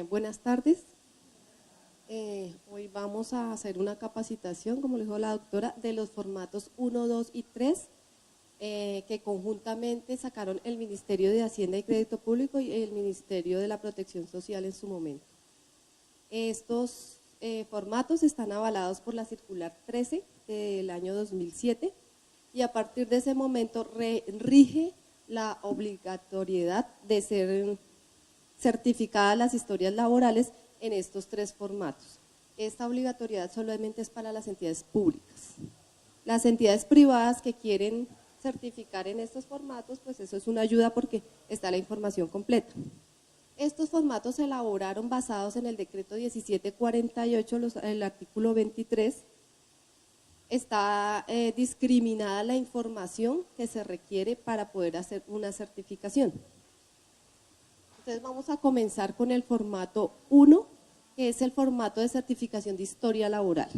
Buenas tardes. Hoy vamos a hacer una capacitación, como le dijo la doctora, de los formatos 1, 2 y 3 que conjuntamente sacaron el Ministerio de Hacienda y Crédito Público y el Ministerio de la Protección Social en su momento. Estos formatos están avalados por la circular 13 del año 2007 y a partir de ese momento rige la obligatoriedad de ser certificadas las historias laborales en estos tres formatos. Esta obligatoriedad solamente es para las entidades públicas. Las entidades privadas que quieren certificar en estos formatos, pues eso es una ayuda porque está la información completa. Estos formatos se elaboraron basados en el decreto 1748, el artículo 23. Está discriminada la información que se requiere para poder hacer una certificación. Entonces vamos a comenzar con el formato 1, que es el formato de certificación de historia laboral.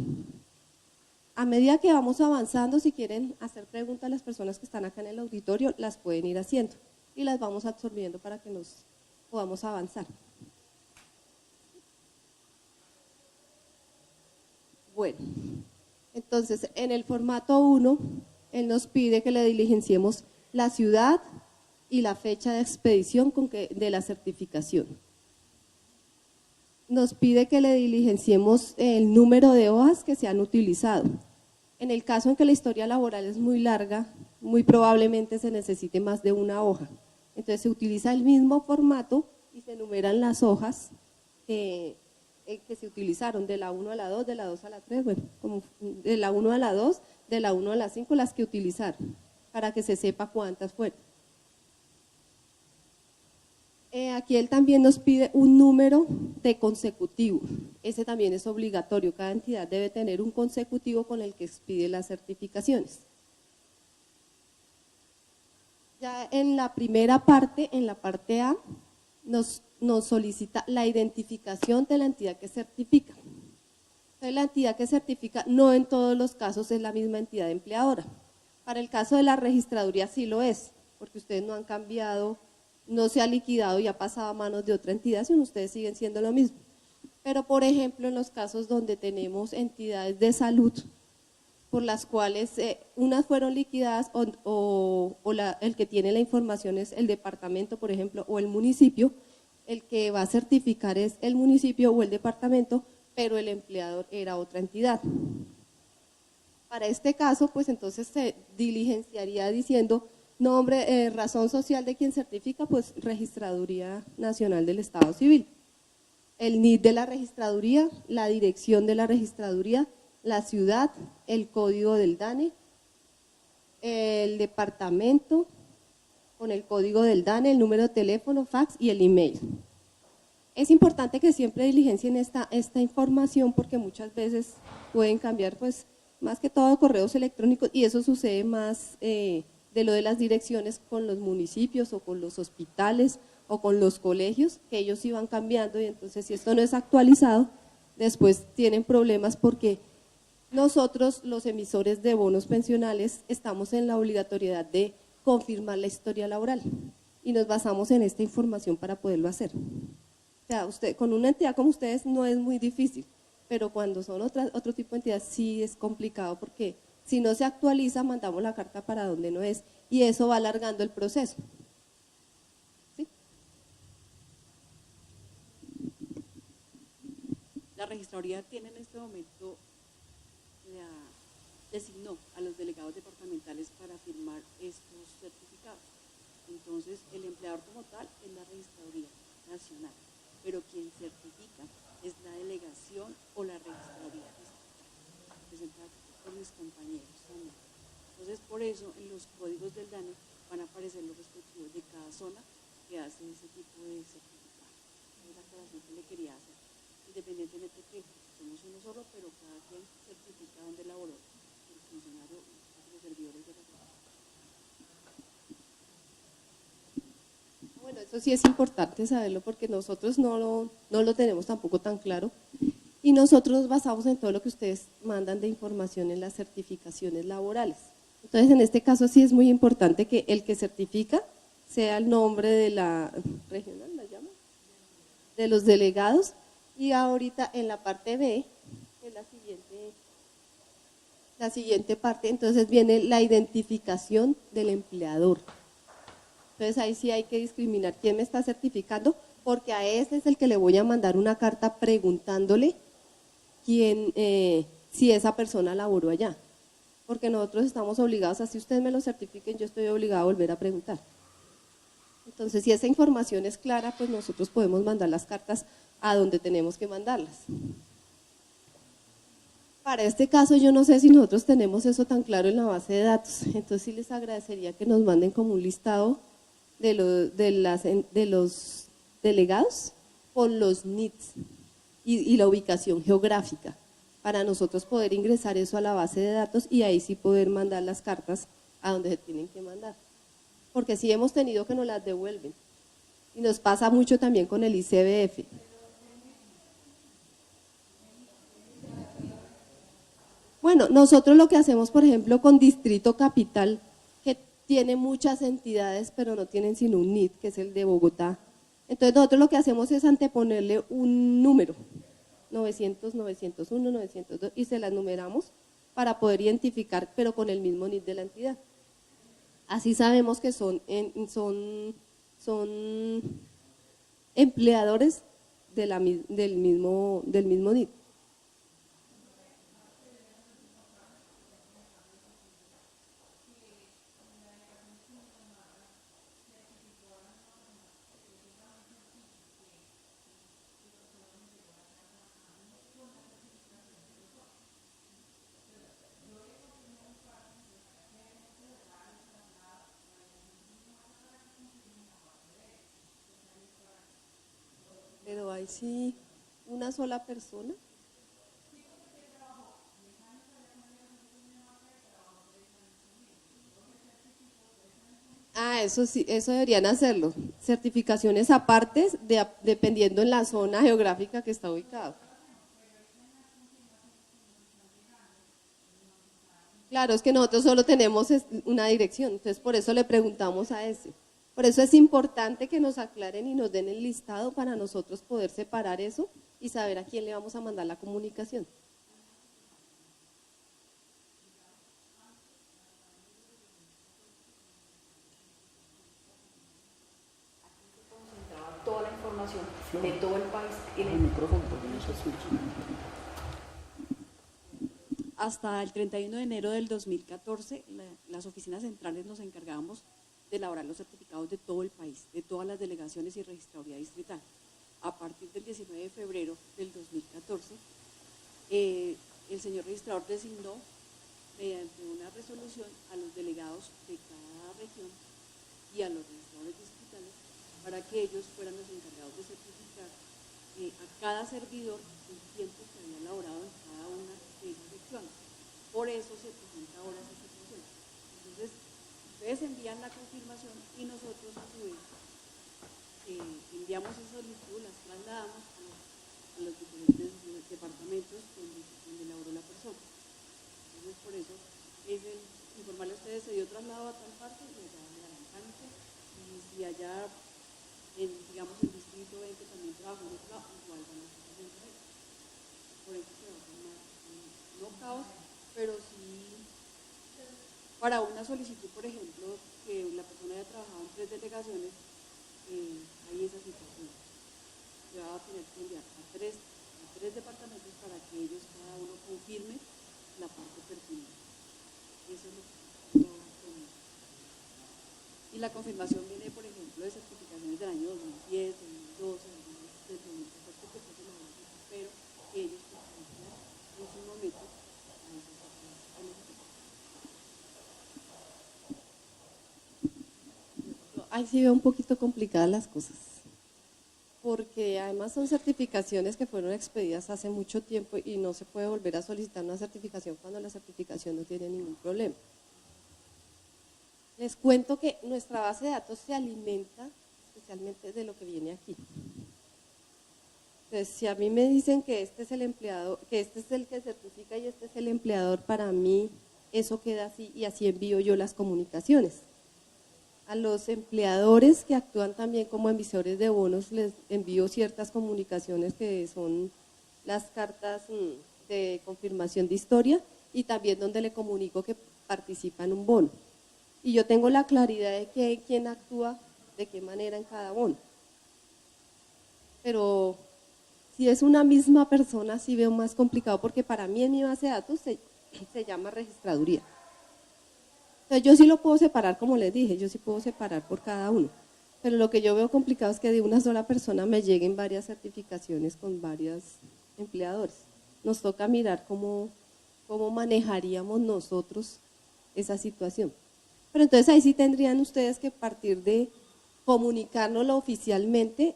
A medida que vamos avanzando, si quieren hacer preguntas a las personas que están acá en el auditorio, las pueden ir haciendo y las vamos absorbiendo para que nos podamos avanzar. Bueno, entonces en el formato 1, él nos pide que le diligenciemos la ciudad y la fecha de expedición de la certificación. Nos pide que le diligenciemos el número de hojas que se han utilizado. En el caso en que la historia laboral es muy larga, muy probablemente se necesite más de una hoja. Entonces se utiliza el mismo formato y se enumeran las hojas que se utilizaron, de la 1 a la 2, de la 2 a la 3, bueno, como de la 1 a la 2, de la 1 a la 5, las que utilizaron, para que se sepa cuántas fueron. Aquí él también nos pide un número de consecutivo, ese también es obligatorio, cada entidad debe tener un consecutivo con el que expide las certificaciones. Ya en la primera parte, en la parte A, nos solicita la identificación de la entidad que certifica. Entonces la entidad que certifica no en todos los casos es la misma entidad empleadora. Para el caso de la registraduría sí lo es, porque ustedes no han cambiado, no se ha liquidado y ha pasado a manos de otra entidad, sino ustedes siguen siendo lo mismo. Pero, por ejemplo, en los casos donde tenemos entidades de salud, por las cuales unas fueron liquidadas el que tiene la información es el departamento, por ejemplo, o el municipio, el que va a certificar es el municipio o el departamento, pero el empleador era otra entidad. Para este caso, pues entonces se diligenciaría diciendo nombre, razón social de quien certifica, pues Registraduría Nacional del Estado Civil. El NID de la registraduría, la dirección de la registraduría, la ciudad, el código del DANE, el departamento con el código del DANE, el número de teléfono, fax y el email. Es importante que siempre diligencien esta información porque muchas veces pueden cambiar, pues más que todo correos electrónicos y eso sucede más de lo de las direcciones con los municipios o con los hospitales o con los colegios, que ellos iban cambiando y entonces si esto no es actualizado, después tienen problemas porque nosotros, los emisores de bonos pensionales, estamos en la obligatoriedad de confirmar la historia laboral y nos basamos en esta información para poderlo hacer. O sea, con una entidad como ustedes no es muy difícil, pero cuando son otro tipo de entidades sí es complicado porque si no se actualiza, mandamos la carta para donde no es y eso va alargando el proceso. ¿Sí? La registraduría tiene en este momento, designó a los delegados departamentales para firmar estos certificados. Entonces, el empleador como tal es la registraduría nacional, pero quien certifica es la delegación o la registraduría representada por mis compañeros también. Entonces, por eso, en los códigos del DANE van a aparecer los respectivos de cada zona que hace ese tipo de certificado. Es la aclaración que le quería hacer. Independientemente que somos uno solo, pero cada quien certifica donde laboró el funcionario y los servidores de la ciudad. Bueno, eso sí es importante saberlo porque nosotros no lo tenemos tampoco tan claro y nosotros nos basamos en todo lo que ustedes mandan de información en las certificaciones laborales. Entonces, en este caso sí es muy importante que el que certifica sea el nombre de la regional, ¿la llama? de los delegados. Y ahorita en la parte B, que es la siguiente parte, entonces viene la identificación del empleador. Entonces ahí sí hay que discriminar quién me está certificando, porque a ese es el que le voy a mandar una carta preguntándole quién, si esa persona laboró allá. Porque nosotros estamos obligados, así ustedes me lo certifiquen, yo estoy obligado a volver a preguntar. Entonces, si esa información es clara, pues nosotros podemos mandar las cartas a donde tenemos que mandarlas. Para este caso, yo no sé si nosotros tenemos eso tan claro en la base de datos, entonces sí les agradecería que nos manden como un listado de los delegados con los NIDs y la ubicación geográfica, para nosotros poder ingresar eso a la base de datos y ahí sí poder mandar las cartas a donde se tienen que mandar. Porque sí hemos tenido que nos las devuelven. Y nos pasa mucho también con el ICBF. Bueno, nosotros lo que hacemos, por ejemplo, con Distrito Capital, que tiene muchas entidades, pero no tienen sino un NID, que es el de Bogotá. Entonces nosotros lo que hacemos es anteponerle un número, 900, 901, 902, y se las numeramos para poder identificar, pero con el mismo NID de la entidad. Así sabemos que son empleadores del mismo NID. Pero ahí sí, una sola persona. Ah, eso sí, eso deberían hacerlo. Certificaciones apartes dependiendo en la zona geográfica que está ubicado. Claro, es que nosotros solo tenemos una dirección, entonces por eso le preguntamos a ese. Por eso es importante que nos aclaren y nos den el listado para nosotros poder separar eso y saber a quién le vamos a mandar la comunicación. Toda la información de todo el país en el micrófono, porque no se escucha. Hasta el 31 de enero del 2014, las oficinas centrales nos encargábamos de elaborar los certificados de todo el país, de todas las delegaciones y registraduría distrital. A partir del 19 de febrero del 2014, el señor registrador designó mediante una resolución a los delegados de cada región y a los registradores distritales para que ellos fueran los encargados de certificar a cada servidor el tiempo que había elaborado en cada una de esas secciones. Por eso se presenta ahora esa situación. Entonces, ustedes envían la confirmación y nosotros a su vez enviamos esa solicitud, las trasladamos a los diferentes departamentos donde elaboró la persona. Entonces, por eso es informarle a ustedes, se dio traslado a tal parte y allá me darán tanto, y si allá digamos el distrito ven que también trabajó en otro lado, igual van a estar dentro de eso. Por eso se va a formar no caos, pero sí para una solicitud, por ejemplo, que la persona haya trabajado en 3 delegaciones, hay esa situación. Se va a tener que enviar a tres departamentos para que ellos cada uno confirme la parte pertinente. Eso es lo que va a tener. Y la confirmación viene, por ejemplo, de certificaciones del año 2010, 2012, del 2014, que fue de la ONU, pero que ellos pertenecen en su momento a esas certificaciones. Ahí sí veo un poquito complicadas las cosas, porque además son certificaciones que fueron expedidas hace mucho tiempo y no se puede volver a solicitar una certificación cuando la certificación no tiene ningún problema. Les cuento que nuestra base de datos se alimenta especialmente de lo que viene aquí. Entonces, si a mí me dicen que este es el empleado, que este es el que certifica y este es el empleador, para mí eso queda así y así envío yo las comunicaciones. A los empleadores que actúan también como emisores de bonos les envío ciertas comunicaciones que son las cartas de confirmación de historia y también donde le comunico que participa en un bono. Y yo tengo la claridad de que quién actúa de qué manera en cada bono. Pero si es una misma persona sí veo más complicado porque para mí en mi base de datos se llama registraduría. Entonces yo sí lo puedo separar, como les dije, yo sí puedo separar por cada uno. Pero lo que yo veo complicado es que de una sola persona me lleguen varias certificaciones con varios empleadores. Nos toca mirar cómo manejaríamos nosotros esa situación. Pero entonces ahí sí tendrían ustedes que partir de comunicárnoslo oficialmente,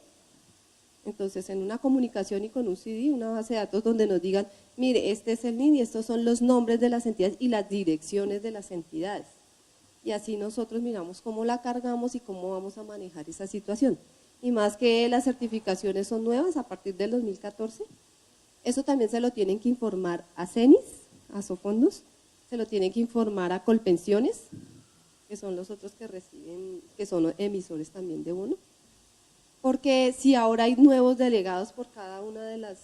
entonces en una comunicación y con un CD, una base de datos donde nos digan, mire, este es el NID y estos son los nombres de las entidades y las direcciones de las entidades. Y así nosotros miramos cómo la cargamos y cómo vamos a manejar esa situación. Y más que las certificaciones son nuevas a partir del 2014, eso también se lo tienen que informar a CENIS, a Sofondos, se lo tienen que informar a Colpensiones, que son los otros que reciben, que son emisores también de bono. Porque si ahora hay nuevos delegados por cada una de las…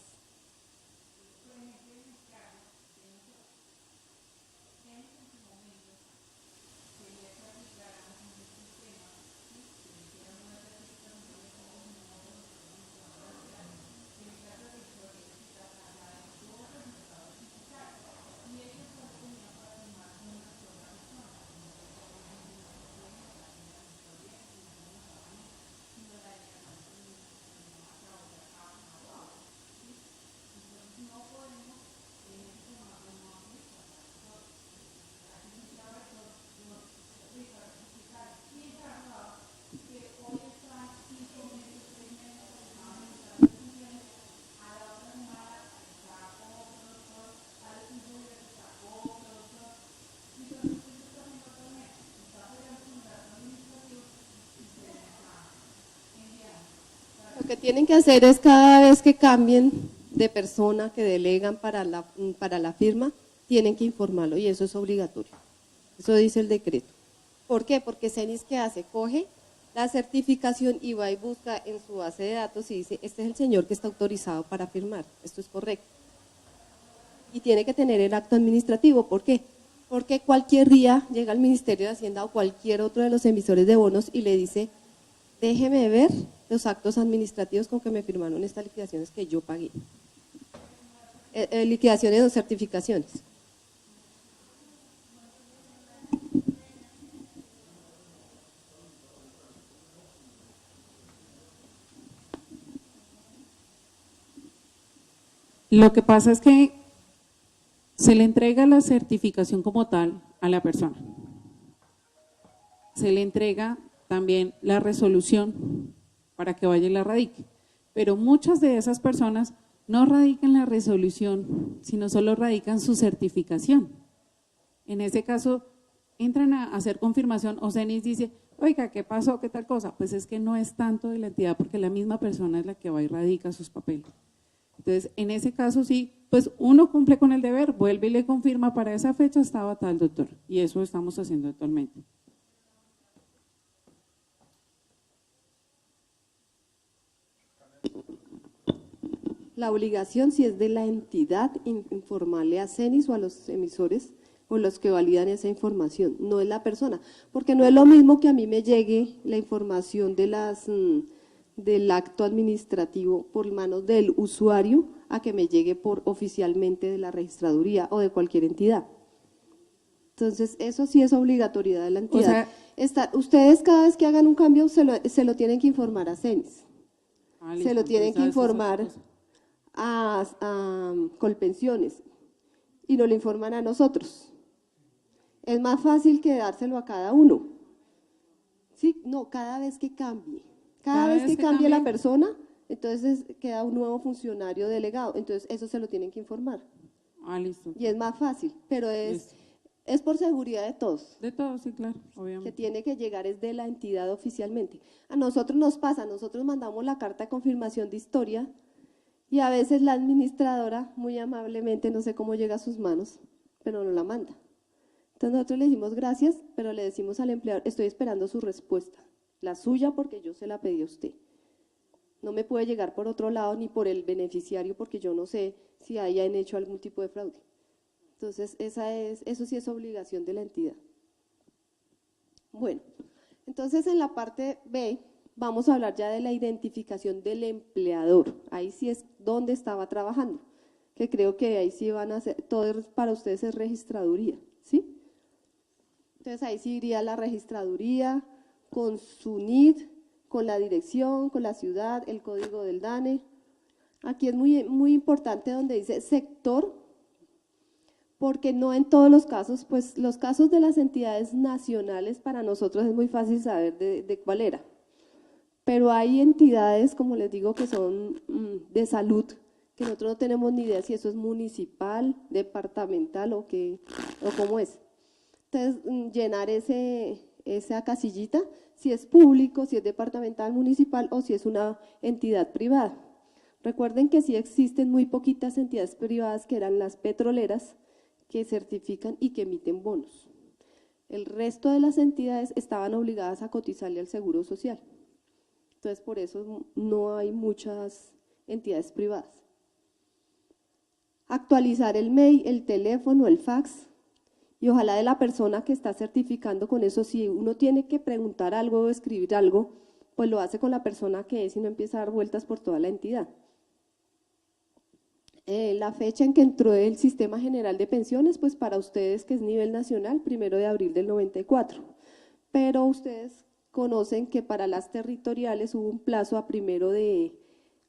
Lo que tienen que hacer es cada vez que cambien de persona, que delegan para la firma, tienen que informarlo y eso es obligatorio. Eso dice el decreto. ¿Por qué? Porque CENIS, ¿qué hace? Coge la certificación y va y busca en su base de datos y dice, este es el señor que está autorizado para firmar, esto es correcto. Y tiene que tener el acto administrativo, ¿por qué? Porque cualquier día llega el Ministerio de Hacienda o cualquier otro de los emisores de bonos y le dice, déjeme ver los actos administrativos con que me firmaron estas liquidaciones que yo pagué. Liquidaciones o certificaciones. Lo que pasa es que se le entrega la certificación como tal a la persona. Se le entrega también la resolución para que vaya y la radique. Pero muchas de esas personas no radican la resolución, sino solo radican su certificación. En ese caso, entran a hacer confirmación o CENIS dice, oiga, ¿qué pasó? ¿Qué tal cosa? Pues es que no es tanto de la entidad porque la misma persona es la que va y radica sus papeles. Entonces, en ese caso sí, pues uno cumple con el deber, vuelve y le confirma, para esa fecha estaba tal doctor, y eso estamos haciendo actualmente. La obligación si es de la entidad informarle a CENIS o a los emisores o los que validan esa información, no es la persona, porque no es lo mismo que a mí me llegue la información de del acto administrativo por manos del usuario a que me llegue por oficialmente de la registraduría o de cualquier entidad. Entonces, eso sí es obligatoriedad de la entidad. O sea, ustedes cada vez que hagan un cambio se lo tienen que informar a CENIS. Se lo tienen que informar a Colpensiones y nos lo informan a nosotros. Es más fácil que dárselo a cada uno. Sí, no, cada vez que cambie. Cada vez que cambie la persona, entonces queda un nuevo funcionario delegado. Entonces eso se lo tienen que informar. Listo. Y es más fácil, pero es por seguridad de todos. De todos, sí, claro, obviamente. Que tiene que llegar es de la entidad oficialmente. A nosotros nos pasa, nosotros mandamos la carta de confirmación de historia y a veces la administradora, muy amablemente, no sé cómo llega a sus manos, pero no la manda. Entonces nosotros le decimos gracias, pero le decimos al empleador, estoy esperando su respuesta, la suya porque yo se la pedí a usted. No me puede llegar por otro lado ni por el beneficiario porque yo no sé si hayan hecho algún tipo de fraude. Entonces eso sí es obligación de la entidad. Bueno, entonces en la parte B vamos a hablar ya de la identificación del empleador. Ahí sí es dónde estaba trabajando, que creo que ahí sí van a hacer, todo para ustedes es registraduría, ¿sí? Entonces ahí sí iría la registraduría con su NID, con la dirección, con la ciudad, el código del DANE. Aquí es muy importante donde dice sector, porque no en todos los casos, pues los casos de las entidades nacionales para nosotros es muy fácil saber de cuál era. Pero hay entidades, como les digo, que son de salud, que nosotros no tenemos ni idea si eso es municipal, departamental o cómo es. Entonces, llenar esa casillita, si es público, si es departamental, municipal o si es una entidad privada. Recuerden que sí existen muy poquitas entidades privadas que eran las petroleras que certifican y que emiten bonos. El resto de las entidades estaban obligadas a cotizarle al Seguro Social. Entonces, por eso no hay muchas entidades privadas. Actualizar el mail, el teléfono, el fax. Y ojalá de la persona que está certificando con eso, si uno tiene que preguntar algo o escribir algo, pues lo hace con la persona que es y no empieza a dar vueltas por toda la entidad. La fecha en que entró el Sistema General de Pensiones, pues para ustedes que es nivel nacional, 1 de abril del 94. Pero ustedes conocen que para las territoriales hubo un plazo a 1 de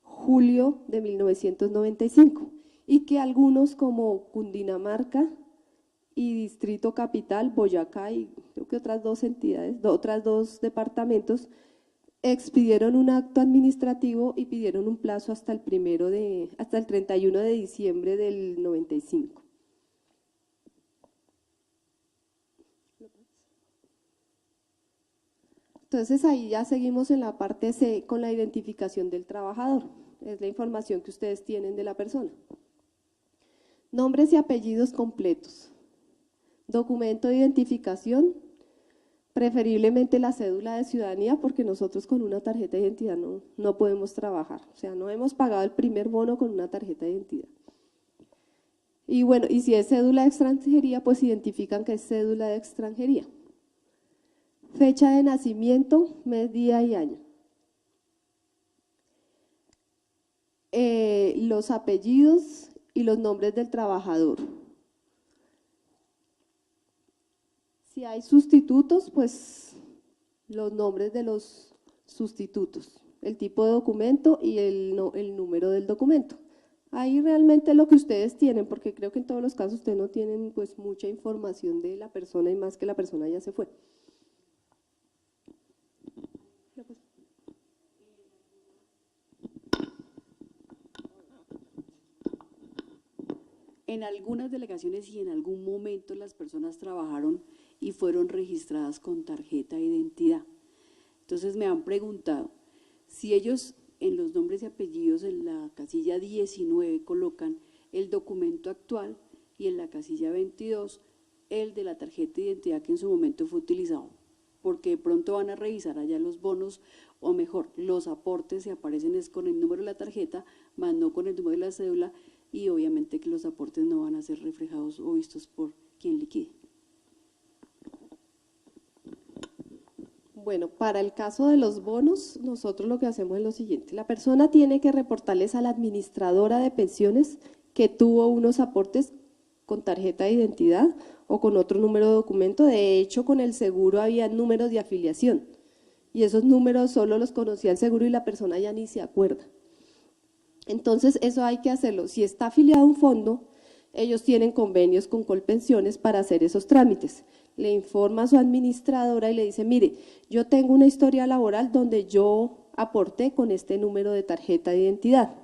julio de 1995 y que algunos como Cundinamarca y Distrito Capital, Boyacá y creo que otras dos entidades, otras dos departamentos, expidieron un acto administrativo y pidieron un plazo hasta el 31 de diciembre del 95. Entonces ahí ya seguimos en la parte C con la identificación del trabajador, es la información que ustedes tienen de la persona. Nombres y apellidos completos. Documento de identificación, preferiblemente la cédula de ciudadanía, porque nosotros con una tarjeta de identidad no podemos trabajar. O sea, no hemos pagado el primer bono con una tarjeta de identidad. Y bueno, y si es cédula de extranjería, pues identifican que es cédula de extranjería. Fecha de nacimiento, mes, día y año. Los apellidos y los nombres del trabajador. Si hay sustitutos, pues los nombres de los sustitutos, el tipo de documento y el número del documento. Ahí realmente lo que ustedes tienen, porque creo que en todos los casos ustedes no tienen pues mucha información de la persona y más que la persona ya se fue. En algunas delegaciones y en algún momento las personas trabajaron y fueron registradas con tarjeta de identidad. Entonces me han preguntado, si ellos en los nombres y apellidos en la casilla 19 colocan el documento actual y en la casilla 22 el de la tarjeta de identidad que en su momento fue utilizado, porque de pronto van a revisar allá los bonos, o mejor, los aportes se aparecen es con el número de la tarjeta, más no con el número de la cédula, y obviamente que los aportes no van a ser reflejados o vistos por quien liquide. Bueno, para el caso de los bonos, nosotros lo que hacemos es lo siguiente. La persona tiene que reportarles a la administradora de pensiones que tuvo unos aportes con tarjeta de identidad o con otro número de documento. De hecho, con el seguro había números de afiliación y esos números solo los conocía el seguro y la persona ya ni se acuerda. Entonces, eso hay que hacerlo. Si está afiliado a un fondo, ellos tienen convenios con Colpensiones para hacer esos trámites. Le informa a su administradora y le dice, mire, yo tengo una historia laboral donde yo aporté con este número de tarjeta de identidad.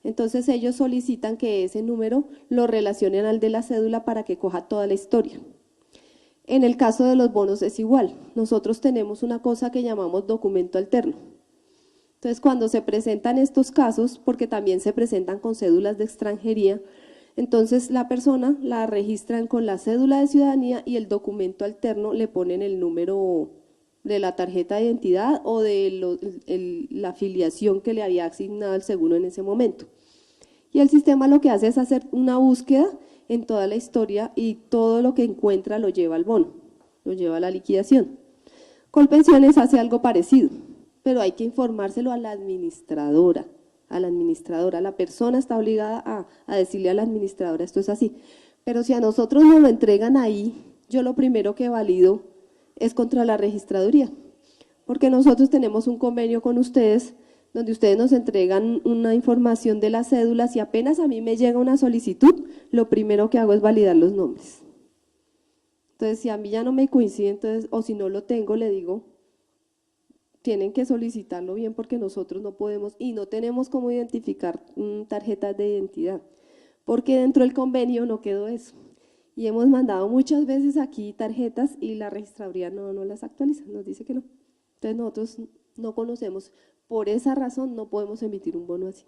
Entonces, ellos solicitan que ese número lo relacionen al de la cédula para que coja toda la historia. En el caso de los bonos es igual. Nosotros tenemos una cosa que llamamos documento alterno. Entonces, cuando se presentan estos casos, porque también se presentan con cédulas de extranjería, Entonces la persona la registran con la cédula de ciudadanía y el documento alterno le ponen el número de la tarjeta de identidad o de la afiliación que le había asignado el seguro en ese momento. Y el sistema lo que hace es hacer una búsqueda en toda la historia y todo lo que encuentra lo lleva al bono, lo lleva a la liquidación. Colpensiones hace algo parecido, pero hay que informárselo a la administradora. La persona está obligada a decirle a la administradora esto es así. Pero si a nosotros nos lo entregan ahí, yo lo primero que valido es contra la registraduría, porque nosotros tenemos un convenio con ustedes donde ustedes nos entregan una información de las cédulas y apenas a mí me llega una solicitud, lo primero que hago es validar los nombres. Entonces, si a mí ya no me coincide, entonces, o si no lo tengo, le digo, tienen que solicitarlo bien porque nosotros no podemos y no tenemos cómo identificar tarjetas de identidad, porque dentro del convenio no quedó eso. Y hemos mandado muchas veces aquí tarjetas y la registraduría no las actualiza, nos dice que no. Entonces, nosotros no conocemos. Por esa razón no podemos emitir un bono así.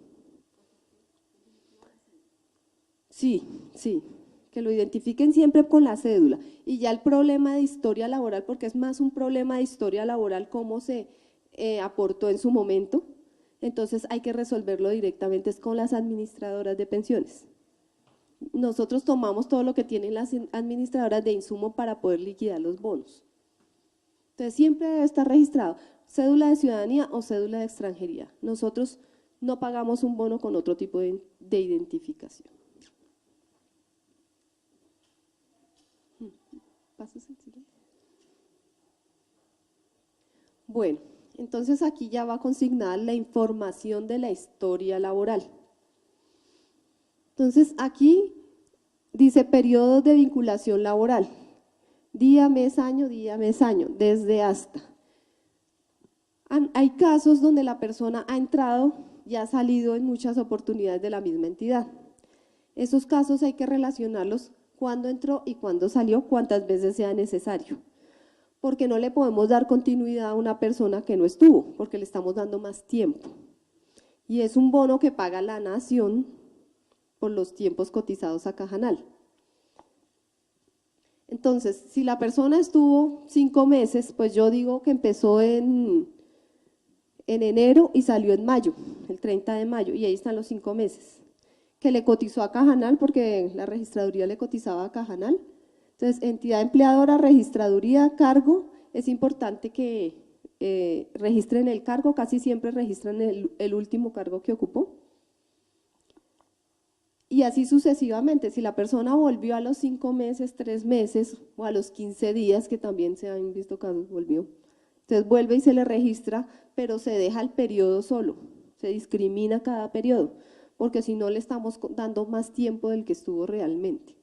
Sí, que lo identifiquen siempre con la cédula. Y ya el problema de historia laboral, porque es más un problema de historia laboral, cómo se aportó en su momento, entonces hay que resolverlo directamente con las administradoras de pensiones. Nosotros tomamos todo lo que tienen las administradoras de insumo para poder liquidar los bonos. Entonces siempre debe estar registrado cédula de ciudadanía o cédula de extranjería. Nosotros no pagamos un bono con otro tipo de identificación. ¿Pasas el siguiente? Bueno, entonces aquí ya va consignada la información de la historia laboral. Entonces aquí dice periodos de vinculación laboral, día, mes, año, desde hasta. Hay casos donde la persona ha entrado y ha salido en muchas oportunidades de la misma entidad. Esos casos hay que relacionarlos cuándo entró y cuándo salió, cuántas veces sea necesario, porque no le podemos dar continuidad a una persona que no estuvo, porque le estamos dando más tiempo. Y es un bono que paga la nación por los tiempos cotizados a Cajanal. Entonces, si la persona estuvo 5 meses, pues yo digo que empezó en enero y salió en mayo, el 30 de mayo, y ahí están los 5 meses, que le cotizó a Cajanal, porque la registraduría le cotizaba a Cajanal. Entonces, entidad empleadora, registraduría, cargo, es importante que registren el cargo, casi siempre registran el último cargo que ocupó. Y así sucesivamente, si la persona volvió a los 5 meses, 3 meses o a los 15 días, que también se han visto casos, volvió. Entonces vuelve y se le registra, pero se deja el periodo solo, se discrimina cada periodo, porque si no le estamos dando más tiempo del que estuvo realmente.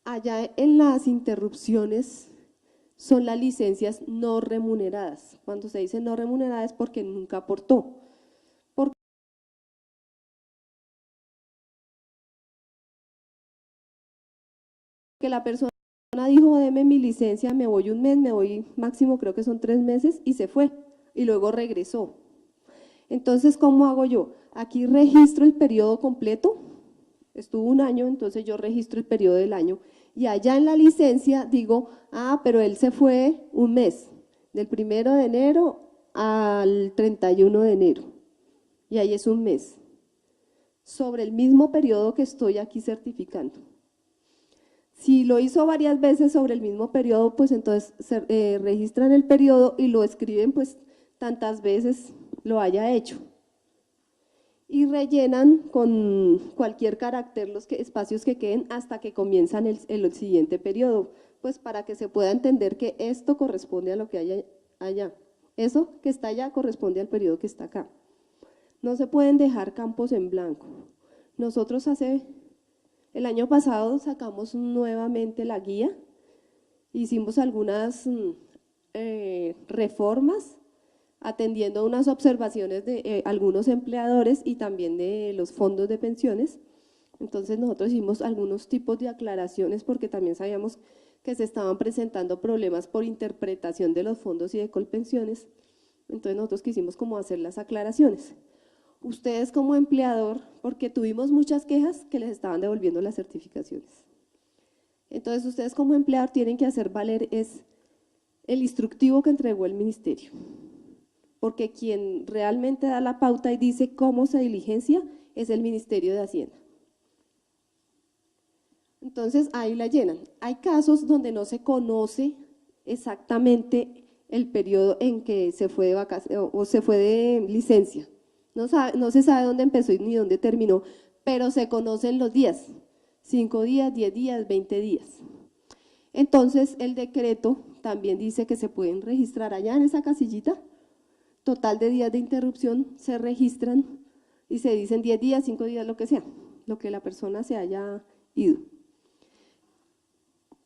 Allá en las interrupciones son las licencias no remuneradas. Cuando se dice no remuneradas es porque nunca aportó. Que la persona dijo, deme mi licencia, me voy un mes, me voy máximo, creo que son 3 meses, y se fue, y luego regresó. Entonces, ¿cómo hago yo? Aquí registro el periodo completo, estuvo 1 año, entonces yo registro el periodo del año, y allá en la licencia digo, pero él se fue un mes, del 1 de enero al 31 de enero, y ahí es un mes, sobre el mismo periodo que estoy aquí certificando. Si lo hizo varias veces sobre el mismo periodo, pues entonces se registran el periodo y lo escriben pues tantas veces lo haya hecho. Y rellenan con cualquier carácter los espacios que queden hasta que comienzan el siguiente periodo, pues para que se pueda entender que esto corresponde a lo que hay allá. Eso que está allá corresponde al periodo que está acá. No se pueden dejar campos en blanco. Nosotros el año pasado sacamos nuevamente la guía, hicimos algunas reformas atendiendo unas observaciones de algunos empleadores y también de los fondos de pensiones. Entonces nosotros hicimos algunos tipos de aclaraciones porque también sabíamos que se estaban presentando problemas por interpretación de los fondos y de Colpensiones. Entonces nosotros quisimos como hacer las aclaraciones. ustedes como empleador, porque tuvimos muchas quejas que les estaban devolviendo las certificaciones. Entonces, ustedes como empleador tienen que hacer valer es el instructivo que entregó el ministerio, porque quien realmente da la pauta y dice cómo se diligencia es el Ministerio de Hacienda. Entonces, ahí la llenan. Hay casos donde no se conoce exactamente el periodo en que se fue de vacaciones o se fue de licencia. No se sabe dónde empezó ni dónde terminó, pero se conocen los días, 5 días, 10 días, 20 días. Entonces, el decreto también dice que se pueden registrar allá en esa casillita, total de días de interrupción, se registran y se dicen 10 días, 5 días, lo que sea, lo que la persona se haya ido.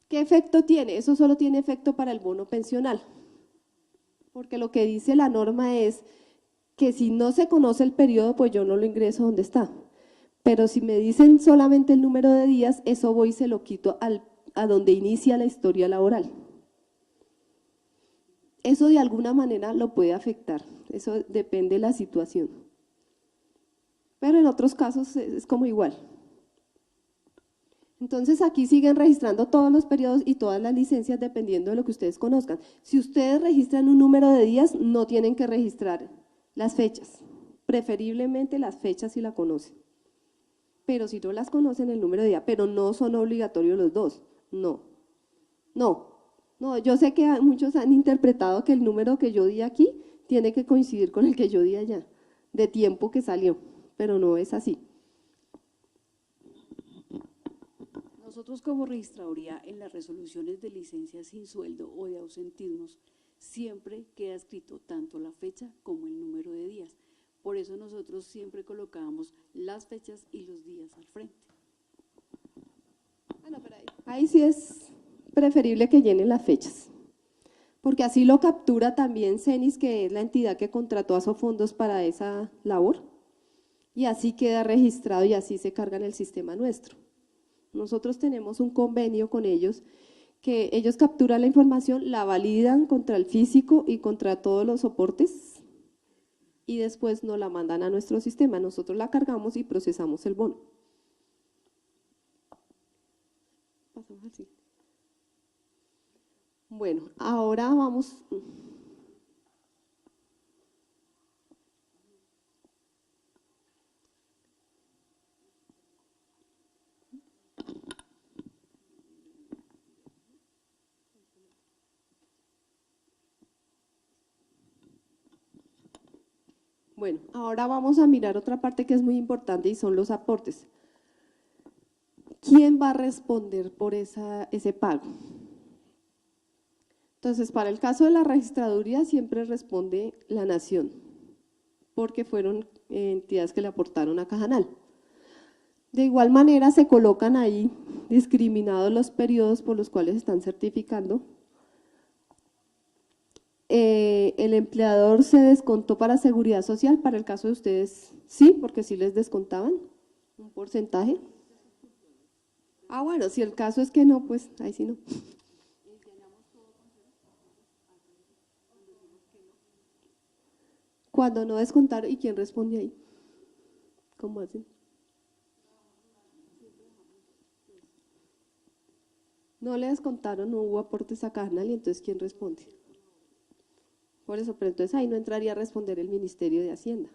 ¿Qué efecto tiene? Eso solo tiene efecto para el bono pensional, porque lo que dice la norma es que si no se conoce el periodo, pues yo no lo ingreso donde está. Pero si me dicen solamente el número de días, eso voy y se lo quito a donde inicia la historia laboral. Eso de alguna manera lo puede afectar, eso depende de la situación. Pero en otros casos es como igual. Entonces aquí siguen registrando todos los periodos y todas las licencias dependiendo de lo que ustedes conozcan. Si ustedes registran un número de días, no tienen que registrar las fechas, preferiblemente las fechas si la conocen. Pero si no las conocen, el número de días, pero no son obligatorios los dos, no. No, yo sé que muchos han interpretado que el número que yo di aquí tiene que coincidir con el que yo di allá, de tiempo que salió, pero no es así. Nosotros como registraduría en las resoluciones de licencias sin sueldo o de ausentismos siempre queda escrito tanto la fecha como el número de días. Por eso nosotros siempre colocábamos las fechas y los días al frente. Bueno, pero ahí sí es preferible que llenen las fechas, porque así lo captura también CENIS, que es la entidad que contrató a Sofondos para esa labor, y así queda registrado y así se carga en el sistema nuestro. Nosotros tenemos un convenio con ellos, que ellos capturan la información, la validan contra el físico y contra todos los soportes y después nos la mandan a nuestro sistema. Nosotros la cargamos y procesamos el bono. Pasamos al siguiente. Bueno, ahora vamos. Bueno, ahora vamos a mirar otra parte que es muy importante y son los aportes. ¿Quién va a responder por ese pago? Entonces, para el caso de la registraduría siempre responde la nación, porque fueron entidades que le aportaron a Cajanal. De igual manera se colocan ahí discriminados los periodos por los cuales están certificando. El empleador se descontó para seguridad social, para el caso de ustedes sí, porque sí les descontaban un porcentaje. Ah, bueno, si el caso es que no, pues ahí sí no. Cuando no descontaron, ¿y quién responde ahí? ¿Cómo hacen? No le descontaron, no hubo aportes a Cajanal y entonces ¿quién responde? Por eso, pero entonces ahí no entraría a responder el Ministerio de Hacienda,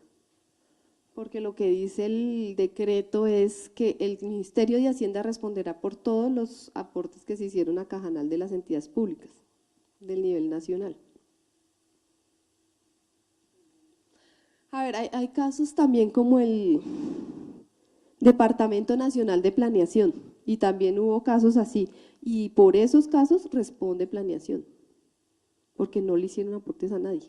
porque lo que dice el decreto es que el Ministerio de Hacienda responderá por todos los aportes que se hicieron a Cajanal de las entidades públicas del nivel nacional. A ver, hay casos también como el Departamento Nacional de Planeación, y también hubo casos así, y por esos casos responde Planeación, porque no le hicieron aportes a nadie.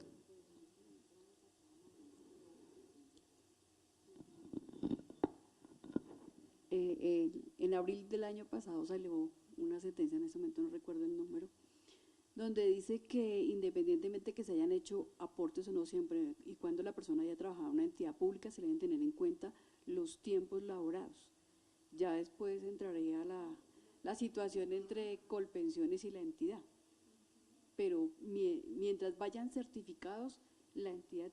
En abril del año pasado salió una sentencia, en este momento no recuerdo el número, donde dice que independientemente que se hayan hecho aportes o no, siempre y cuando la persona haya trabajado en una entidad pública se deben tener en cuenta los tiempos laborados. Ya después entraría la situación entre Colpensiones y la entidad, pero mientras vayan certificados, la entidad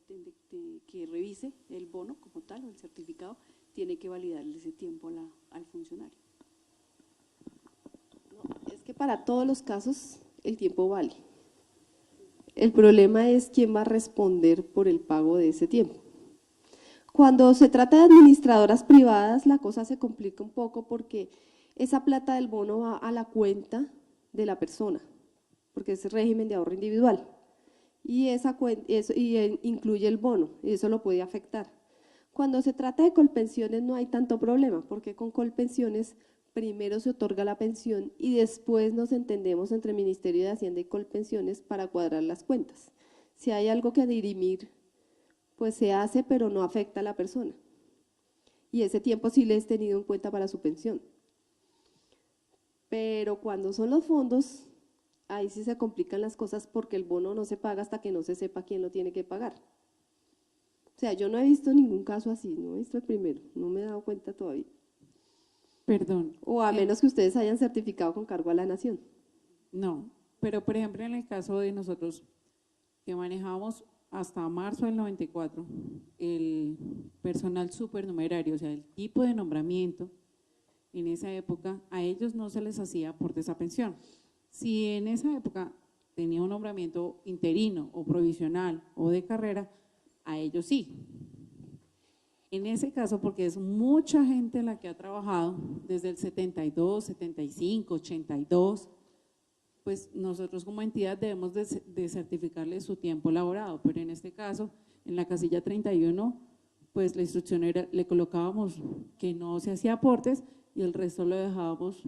que revise el bono como tal o el certificado tiene que validarle ese tiempo al funcionario. No, es que para todos los casos el tiempo vale. El problema es quién va a responder por el pago de ese tiempo. Cuando se trata de administradoras privadas, la cosa se complica un poco porque esa plata del bono va a la cuenta de la persona, porque es régimen de ahorro individual. Y incluye el bono, y eso lo puede afectar. Cuando se trata de colpensiones no hay tanto problema, porque con colpensiones primero se otorga la pensión y después nos entendemos entre Ministerio de Hacienda y Colpensiones para cuadrar las cuentas. Si hay algo que dirimir, pues se hace, pero no afecta a la persona. Y ese tiempo sí le es tenido en cuenta para su pensión. Pero cuando son los fondos, ahí sí se complican las cosas porque el bono no se paga hasta que no se sepa quién lo tiene que pagar. O sea, yo no he visto ningún caso así, no he visto el primero, no me he dado cuenta todavía. Perdón. O a menos que ustedes hayan certificado con cargo a la nación. No, pero por ejemplo en el caso de nosotros que manejamos hasta marzo del 94, el personal supernumerario, o sea, el tipo de nombramiento, en esa época a ellos no se les hacía aportes a pensión. Si en esa época tenía un nombramiento interino o provisional o de carrera, a ellos sí. En ese caso, porque es mucha gente la que ha trabajado desde el 72, 75, 82, pues nosotros como entidad debemos de certificarle su tiempo laborado, pero en este caso, en la casilla 31, pues la instrucción era, le colocábamos que no se hacía aportes y el resto lo dejábamos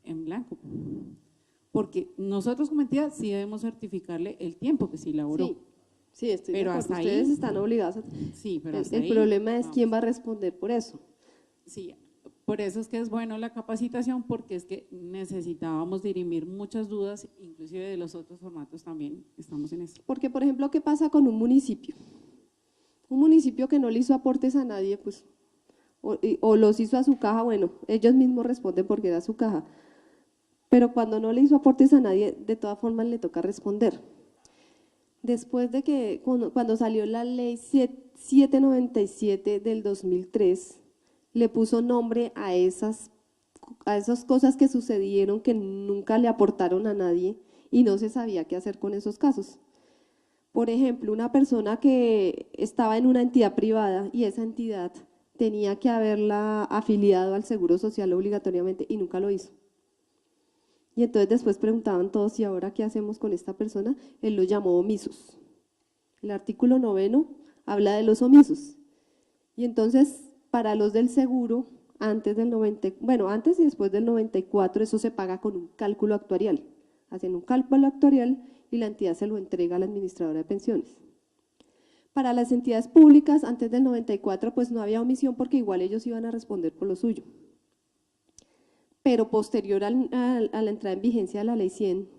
en blanco. Porque nosotros como entidad sí debemos certificarle el tiempo que sí laboró. Sí, sí, estoy pero de acuerdo. hasta Ustedes ahí, están obligados a… Sí, pero hasta el ahí, problema es vamos. quién va a responder por eso. Sí, por eso es que es bueno la capacitación, porque es que necesitábamos dirimir muchas dudas, inclusive de los otros formatos también estamos en eso. Porque, por ejemplo, ¿qué pasa con un municipio? Un municipio que no le hizo aportes a nadie, pues, o los hizo a su caja, bueno, ellos mismos responden porque era su caja. Pero cuando no le hizo aportes a nadie, de todas formas le toca responder. Después de que, cuando salió la ley 797 del 2003, le puso nombre a esas cosas que sucedieron que nunca le aportaron a nadie y no se sabía qué hacer con esos casos. Por ejemplo, una persona que estaba en una entidad privada y esa entidad tenía que haberla afiliado al Seguro Social obligatoriamente y nunca lo hizo. Y entonces después preguntaban todos, ¿y ahora qué hacemos con esta persona? Él lo llamó omisos. El artículo 9 habla de los omisos. Y entonces, para los del seguro, antes y después del 94, eso se paga con un cálculo actuarial. Hacen un cálculo actuarial y la entidad se lo entrega a la administradora de pensiones. Para las entidades públicas, antes del 94, pues no había omisión porque igual ellos iban a responder por lo suyo. Pero posterior a la entrada en vigencia de la ley 100,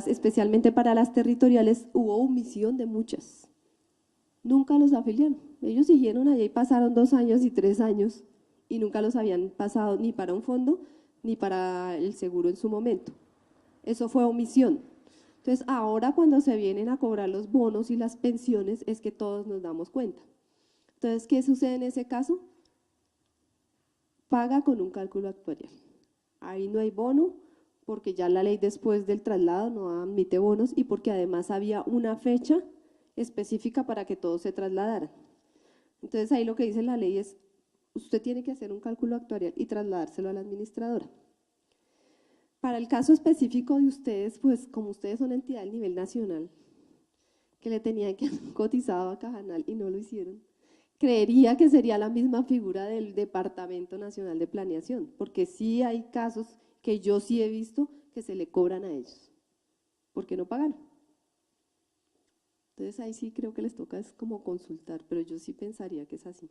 especialmente para las territoriales, hubo omisión de muchas. Nunca los afiliaron. Ellos siguieron allá y pasaron 2 años y 3 años y nunca los habían pasado ni para un fondo ni para el seguro en su momento. Eso fue omisión. Entonces, ahora cuando se vienen a cobrar los bonos y las pensiones es que todos nos damos cuenta. Entonces, ¿qué sucede en ese caso? Paga con un cálculo actuarial. Ahí no hay bono porque ya la ley después del traslado no admite bonos y porque además había una fecha específica para que todos se trasladaran. Entonces ahí lo que dice la ley es, usted tiene que hacer un cálculo actuarial y trasladárselo a la administradora. Para el caso específico de ustedes, pues como ustedes son entidad a nivel nacional, que le tenían que haber cotizado a Cajanal y no lo hicieron, creería que sería la misma figura del Departamento Nacional de Planeación, porque sí hay casos que yo sí he visto que se le cobran a ellos, porque no pagaron. Entonces ahí sí creo que les toca es como consultar, pero yo sí pensaría que es así.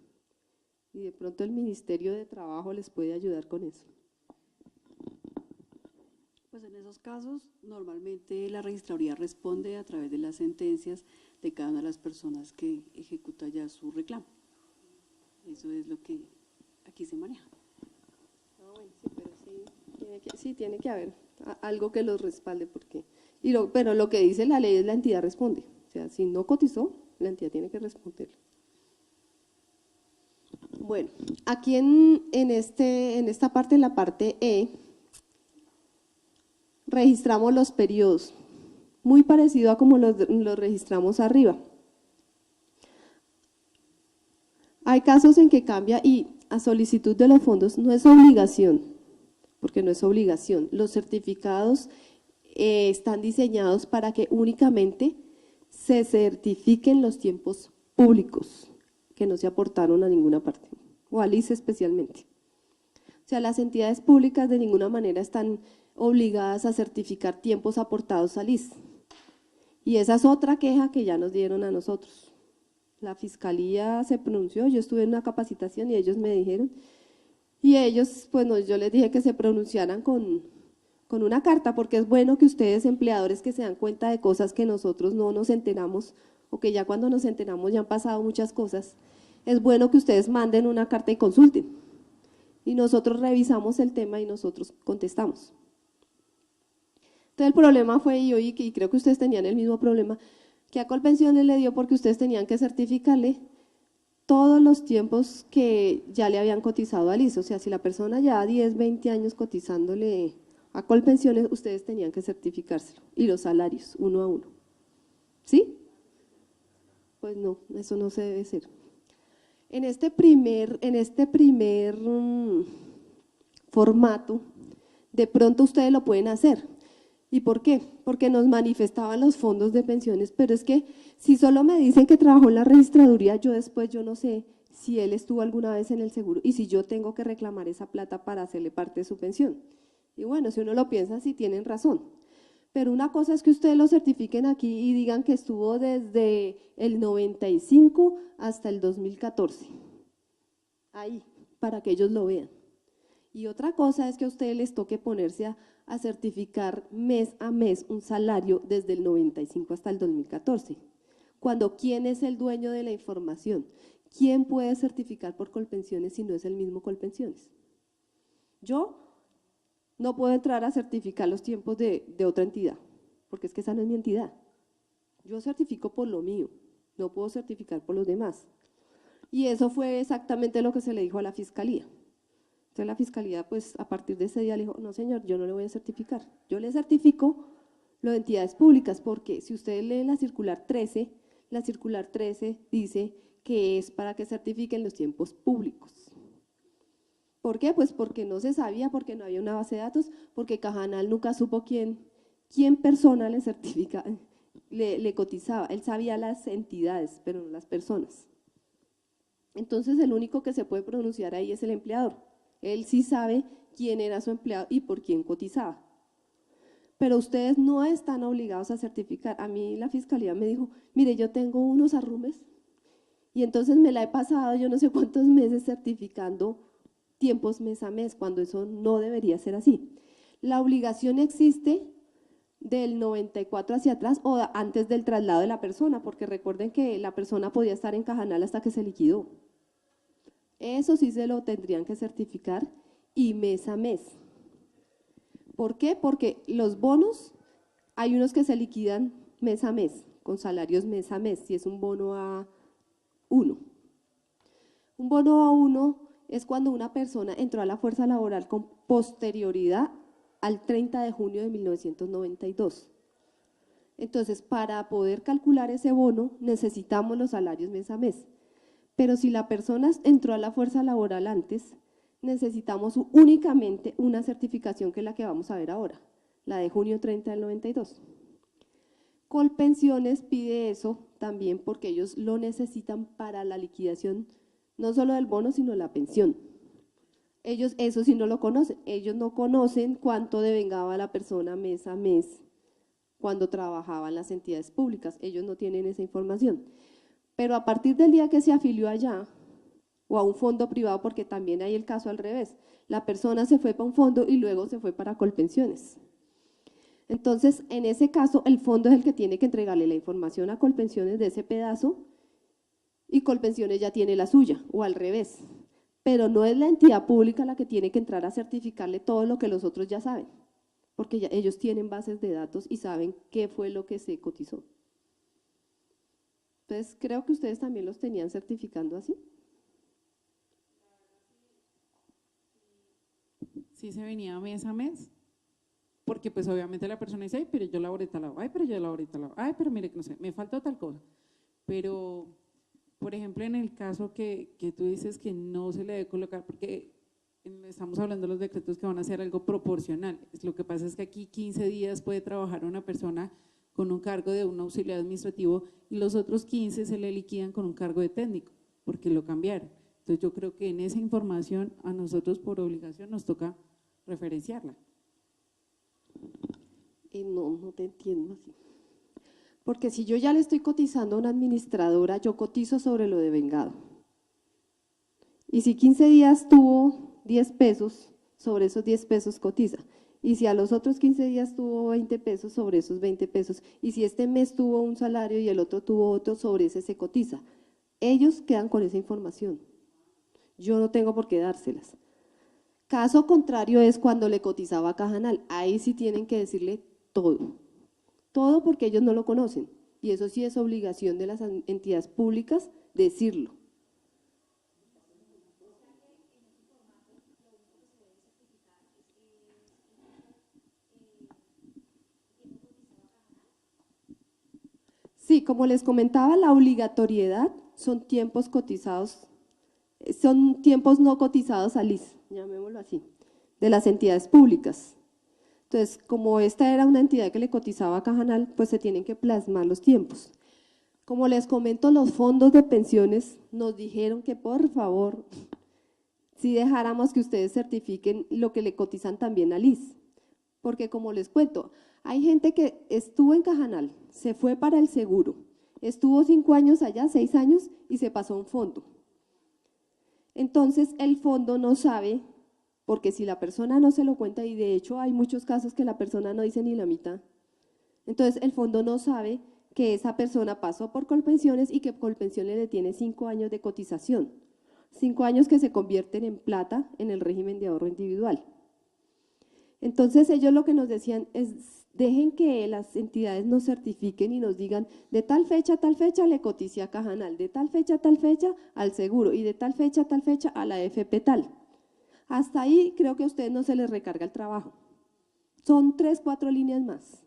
Y de pronto el Ministerio de Trabajo les puede ayudar con eso. Pues en esos casos, normalmente la registraduría responde a través de las sentencias de cada una de las personas que ejecuta ya su reclamo. Eso es lo que aquí se maneja. Bueno, sí, pero sí tiene que haber algo que los respalde, porque, pero lo que dice la ley es la entidad responde. O sea, si no cotizó, la entidad tiene que responder. Bueno, aquí en esta parte, en la parte E, registramos los periodos, muy parecido a como los registramos arriba. Hay casos en que cambia y a solicitud de los fondos no es obligación, porque no es obligación. Los certificados están diseñados para que únicamente se certifiquen los tiempos públicos que no se aportaron a ninguna parte, o al ICE especialmente. O sea, las entidades públicas de ninguna manera están obligadas a certificar tiempos aportados al ICE. Y esa es otra queja que ya nos dieron a nosotros. La Fiscalía se pronunció, yo estuve en una capacitación y ellos me dijeron, y ellos, pues yo les dije que se pronunciaran con una carta, porque es bueno que ustedes, empleadores, que se dan cuenta de cosas que nosotros no nos enteramos, o que ya cuando nos enteramos ya han pasado muchas cosas, es bueno que ustedes manden una carta y consulten. Y nosotros revisamos el tema y nosotros contestamos. Entonces el problema fue, y creo que ustedes tenían el mismo problema, que a Colpensiones le dio porque ustedes tenían que certificarle todos los tiempos que ya le habían cotizado al ICE. O sea, si la persona ya 10, 20 años cotizándole a Colpensiones, ustedes tenían que certificárselo. Y los salarios, uno a uno. ¿Sí? Pues no, eso no se debe hacer. En este primer formato, de pronto ustedes lo pueden hacer. ¿Y por qué? Porque nos manifestaban los fondos de pensiones, pero es que si solo me dicen que trabajó en la registraduría, yo después no sé si él estuvo alguna vez en el seguro y si yo tengo que reclamar esa plata para hacerle parte de su pensión. Y bueno, si uno lo piensa, sí tienen razón. Pero una cosa es que ustedes lo certifiquen aquí y digan que estuvo desde el 95 hasta el 2014. Ahí, para que ellos lo vean. Y otra cosa es que a ustedes les toque ponerse a certificar mes a mes un salario desde el 95 hasta el 2014. Cuando, ¿quién es el dueño de la información? ¿Quién puede certificar por Colpensiones si no es el mismo Colpensiones? Yo no puedo entrar a certificar los tiempos de otra entidad, porque es que esa no es mi entidad. Yo certifico por lo mío, no puedo certificar por los demás. Y eso fue exactamente lo que se le dijo a la Fiscalía. Entonces la Fiscalía, pues a partir de ese día le dijo, no señor, yo no le voy a certificar. Yo le certifico lo de entidades públicas, porque si ustedes leen la circular 13 dice que es para que certifiquen los tiempos públicos. ¿Por qué? Pues porque no se sabía, porque no había una base de datos, porque Cajanal nunca supo quién persona le certifica, le cotizaba. Él sabía las entidades, pero no las personas. Entonces el único que se puede pronunciar ahí es el empleador. Él sí sabe quién era su empleado y por quién cotizaba. Pero ustedes no están obligados a certificar. A mí la Fiscalía me dijo, mire, yo tengo unos arrumes y entonces me la he pasado yo no sé cuántos meses certificando tiempos mes a mes, cuando eso no debería ser así. La obligación existe del 94 hacia atrás o antes del traslado de la persona, porque recuerden que la persona podía estar en Cajanal hasta que se liquidó. Eso sí se lo tendrían que certificar y mes a mes. ¿Por qué? Porque los bonos, hay unos que se liquidan mes a mes, con salarios mes a mes, si es un bono a 1. Un bono a 1 es cuando una persona entró a la fuerza laboral con posterioridad al 30 de junio de 1992. Entonces, para poder calcular ese bono, necesitamos los salarios mes a mes. Pero si la persona entró a la fuerza laboral antes, necesitamos únicamente una certificación que es la que vamos a ver ahora, la de junio 30 del 92. Colpensiones pide eso también porque ellos lo necesitan para la liquidación, no solo del bono, sino la pensión. Ellos eso sí no lo conocen, ellos no conocen cuánto devengaba la persona mes a mes cuando trabajaba en las entidades públicas, ellos no tienen esa información. Pero a partir del día que se afilió allá o a un fondo privado, porque también hay el caso al revés, la persona se fue para un fondo y luego se fue para Colpensiones. Entonces, en ese caso, el fondo es el que tiene que entregarle la información a Colpensiones de ese pedazo y Colpensiones ya tiene la suya, o al revés. Pero no es la entidad pública la que tiene que entrar a certificarle todo lo que los otros ya saben, porque ya ellos tienen bases de datos y saben qué fue lo que se cotizó. Entonces, creo que ustedes también los tenían certificando así. Sí se venía mes a mes, porque pues obviamente la persona dice, ay, pero yo laboré tal lado, ay, pero yo laboré tal lado, ay, pero mire, no sé, me faltó tal cosa. Pero, por ejemplo, en el caso que tú dices que no se le debe colocar, porque estamos hablando de los decretos que van a ser algo proporcional. Lo que pasa es que aquí 15 días puede trabajar una persona con un cargo de un auxiliar administrativo y los otros 15 se le liquidan con un cargo de técnico, porque lo cambiaron. Entonces yo creo que en esa información a nosotros por obligación nos toca referenciarla. No te entiendo así. Porque si yo ya le estoy cotizando a una administradora, yo cotizo sobre lo devengado. Y si 15 días tuvo 10 pesos, sobre esos 10 pesos cotiza. Y si a los otros 15 días tuvo 20 pesos, sobre esos 20 pesos. Y si este mes tuvo un salario y el otro tuvo otro, sobre ese se cotiza. Ellos quedan con esa información. Yo no tengo por qué dárselas. Caso contrario es cuando le cotizaba a Cajanal. Ahí sí tienen que decirle todo. Todo porque ellos no lo conocen. Y eso sí es obligación de las entidades públicas decirlo. Sí, como les comentaba, la obligatoriedad son tiempos cotizados, son tiempos no cotizados al IS, llamémoslo así, de las entidades públicas. Entonces, como esta era una entidad que le cotizaba a Cajanal, pues se tienen que plasmar los tiempos. Como les comento, los fondos de pensiones nos dijeron que por favor, si dejáramos que ustedes certifiquen lo que le cotizan también al IS. Porque como les cuento, hay gente que estuvo en Cajanal, se fue para el seguro, estuvo 5 años allá, 6 años y se pasó a un fondo. Entonces el fondo no sabe, porque si la persona no se lo cuenta, y de hecho hay muchos casos que la persona no dice ni la mitad, entonces el fondo no sabe que esa persona pasó por Colpensiones y que Colpensiones le tiene 5 años de cotización, 5 años que se convierten en plata en el régimen de ahorro individual. Entonces ellos lo que nos decían es, dejen que las entidades nos certifiquen y nos digan, de tal fecha a tal fecha le cotice a Cajanal, de tal fecha a tal fecha al seguro y de tal fecha a tal fecha a la AFP tal. Hasta ahí creo que a ustedes no se les recarga el trabajo. Son 3, 4 líneas más.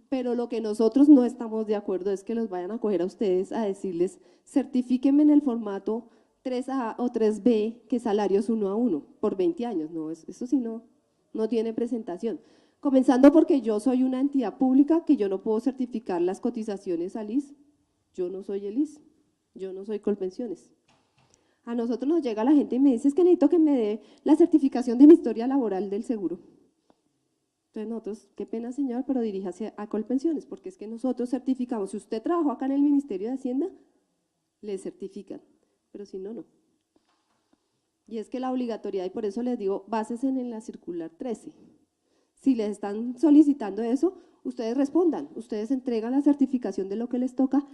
Pero lo que nosotros no estamos de acuerdo es que los vayan a coger a ustedes a decirles, certifíquenme en el formato 3A o 3B, que salarios 1 a 1, por 20 años. No, eso sí no tiene presentación. Comenzando porque yo soy una entidad pública que yo no puedo certificar las cotizaciones al IS. Yo no soy el IS, yo no soy Colpensiones. A nosotros nos llega la gente y me dice, es que necesito que me dé la certificación de mi historia laboral del seguro. Entonces nosotros, qué pena señor, pero diríjase a Colpensiones, porque es que nosotros certificamos. Si usted trabajó acá en el Ministerio de Hacienda, le certifican, pero si no, no. Y es que la obligatoriedad, y por eso les digo, básense en la circular 13. Si les están solicitando eso, ustedes respondan, ustedes entregan la certificación de lo que les toca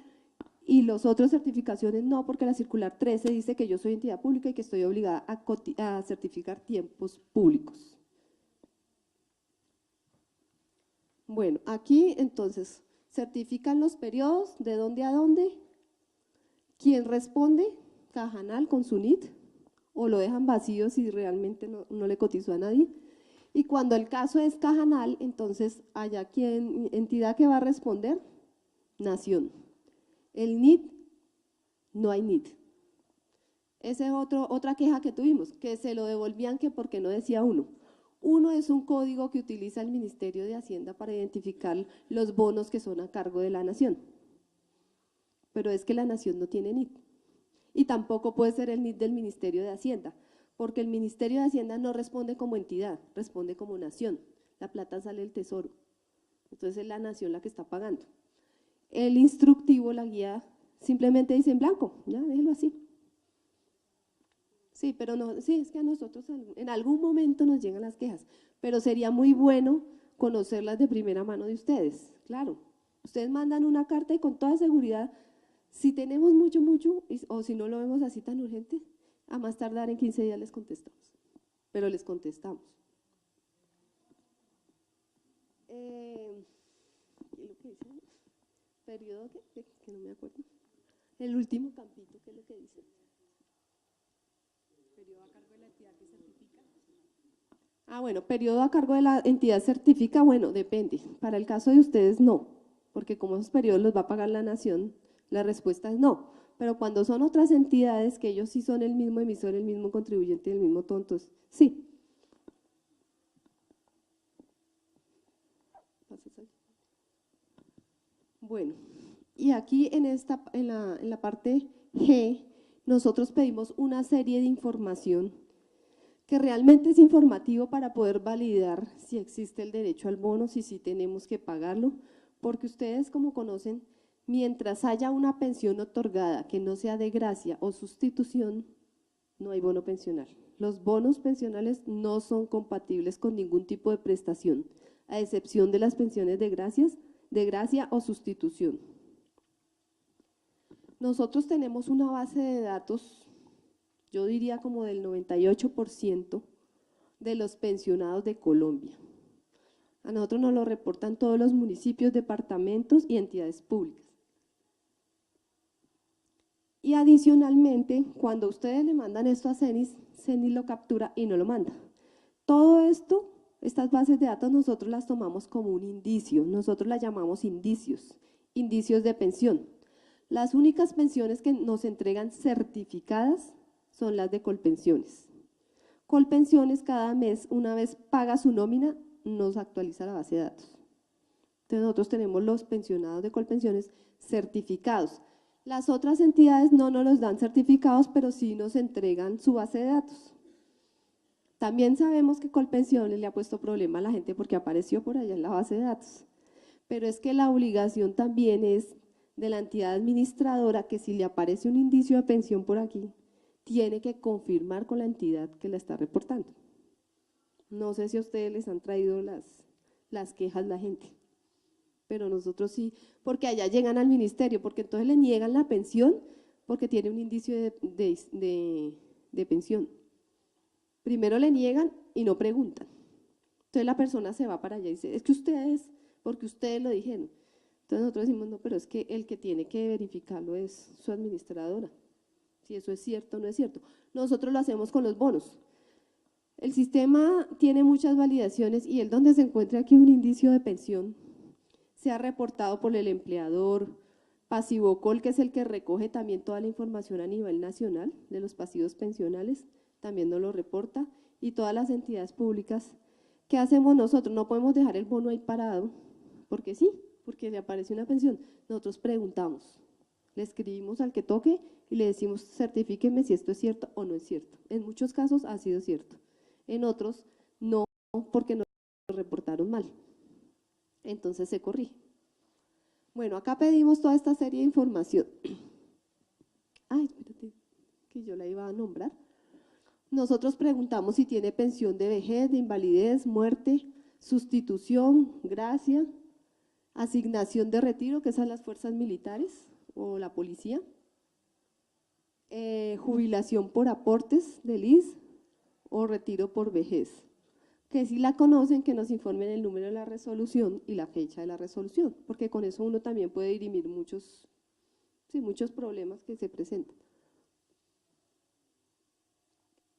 y los otros certificaciones no, porque la circular 13 dice que yo soy entidad pública y que estoy obligada a certificar tiempos públicos. Bueno, aquí entonces certifican los periodos, de dónde a dónde, quién responde, Cajanal con su NIT, o lo dejan vacío si realmente no le cotizó a nadie. Y cuando el caso es Cajanal, entonces allá quien, entidad que va a responder, Nación. El NIT, no hay NIT. Esa es otra queja que tuvimos, que se lo devolvían que porque no decía uno. Uno es un código que utiliza el Ministerio de Hacienda para identificar los bonos que son a cargo de la Nación. Pero es que la Nación no tiene NIT. Y tampoco puede ser el NIT del Ministerio de Hacienda, porque el Ministerio de Hacienda no responde como entidad, responde como nación. La plata sale del Tesoro. Entonces es la nación la que está pagando. El instructivo, la guía, simplemente dice en blanco, ya, déjelo así. Sí, pero no, sí, es que a nosotros en algún momento nos llegan las quejas, pero sería muy bueno conocerlas de primera mano de ustedes, claro. Ustedes mandan una carta y con toda seguridad, si tenemos mucho, o si no lo vemos así tan urgente, a más tardar en 15 días les contestamos, pero les contestamos. ¿Qué es lo que dice? ¿Periodo qué? Que no me acuerdo. El último campito, ¿qué es lo que dice? ¿Periodo a cargo de la entidad que certifica? Ah, bueno, periodo a cargo de la entidad certifica, bueno, depende. Para el caso de ustedes, no, porque como esos periodos los va a pagar la nación, la respuesta es no. Pero cuando son otras entidades, que ellos sí son el mismo emisor, el mismo contribuyente, el mismo tontos, sí. Bueno, y aquí en la parte G, nosotros pedimos una serie de información que realmente es informativo para poder validar si existe el derecho al bono, si sí tenemos que pagarlo, porque ustedes, como conocen, mientras haya una pensión otorgada que no sea de gracia o sustitución, no hay bono pensional. Los bonos pensionales no son compatibles con ningún tipo de prestación, a excepción de las pensiones de gracia o sustitución. Nosotros tenemos una base de datos, yo diría como del 98% de los pensionados de Colombia. A nosotros nos lo reportan todos los municipios, departamentos y entidades públicas. Y adicionalmente, cuando ustedes le mandan esto a CENIS, CENIS lo captura y no lo manda. Todo esto, estas bases de datos, nosotros las tomamos como un indicio, nosotros las llamamos indicios, indicios de pensión. Las únicas pensiones que nos entregan certificadas son las de Colpensiones. Colpensiones cada mes, una vez paga su nómina, nos actualiza la base de datos. Entonces nosotros tenemos los pensionados de Colpensiones certificados. Las otras entidades no nos los dan certificados, pero sí nos entregan su base de datos. También sabemos que Colpensiones le ha puesto problema a la gente porque apareció por allá en la base de datos. Pero es que la obligación también es de la entidad administradora que si le aparece un indicio de pensión por aquí, tiene que confirmar con la entidad que la está reportando. No sé si a ustedes les han traído las quejas la gente, pero nosotros sí, porque allá llegan al ministerio, porque entonces le niegan la pensión porque tiene un indicio de pensión. Primero le niegan y no preguntan. Entonces la persona se va para allá y dice, es que ustedes, porque ustedes lo dijeron. Entonces nosotros decimos, no, pero es que el que tiene que verificarlo es su administradora. Si eso es cierto o no es cierto. Nosotros lo hacemos con los bonos. El sistema tiene muchas validaciones y el donde se encuentre aquí un indicio de pensión, sea reportado por el empleador, Pasivocol, que es el que recoge también toda la información a nivel nacional de los pasivos pensionales, también nos lo reporta, y todas las entidades públicas. ¿Qué hacemos nosotros? No podemos dejar el bono ahí parado, porque sí, porque le aparece una pensión. Nosotros preguntamos, le escribimos al que toque y le decimos, certifíqueme si esto es cierto o no es cierto. En muchos casos ha sido cierto, en otros no, porque nos lo reportaron mal. Entonces se corrige. Bueno, acá pedimos toda esta serie de información. Ay, espérate, que yo la iba a nombrar. Nosotros preguntamos si tiene pensión de vejez, de invalidez, muerte, sustitución, gracia, asignación de retiro, que son las fuerzas militares o la policía, jubilación por aportes del ISS o retiro por vejez. Que si la conocen, que nos informen el número de la resolución y la fecha de la resolución, porque con eso uno también puede dirimir muchos problemas que se presentan.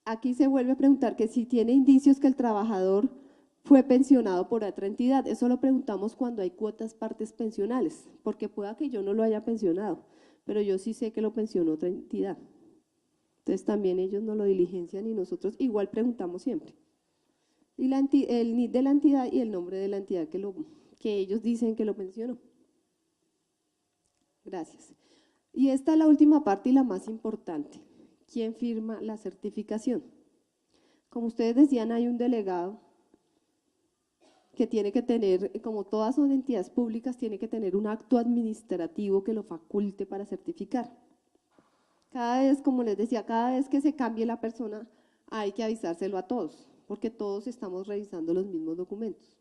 Aquí se vuelve a preguntar que si tiene indicios que el trabajador fue pensionado por otra entidad. Eso lo preguntamos cuando hay cuotas partes pensionales, porque pueda que yo no lo haya pensionado, pero yo sí sé que lo pensionó otra entidad. Entonces también ellos no lo diligencian y nosotros igual preguntamos siempre. Y el NID de la entidad y el nombre de la entidad que ellos dicen que lo pensionó. Gracias. Y esta es la última parte y la más importante. ¿Quién firma la certificación? Como ustedes decían, hay un delegado que tiene que tener, como todas son entidades públicas, tiene que tener un acto administrativo que lo faculte para certificar. Cada vez, como les decía, cada vez que se cambie la persona, hay que avisárselo a todos, porque todos estamos revisando los mismos documentos.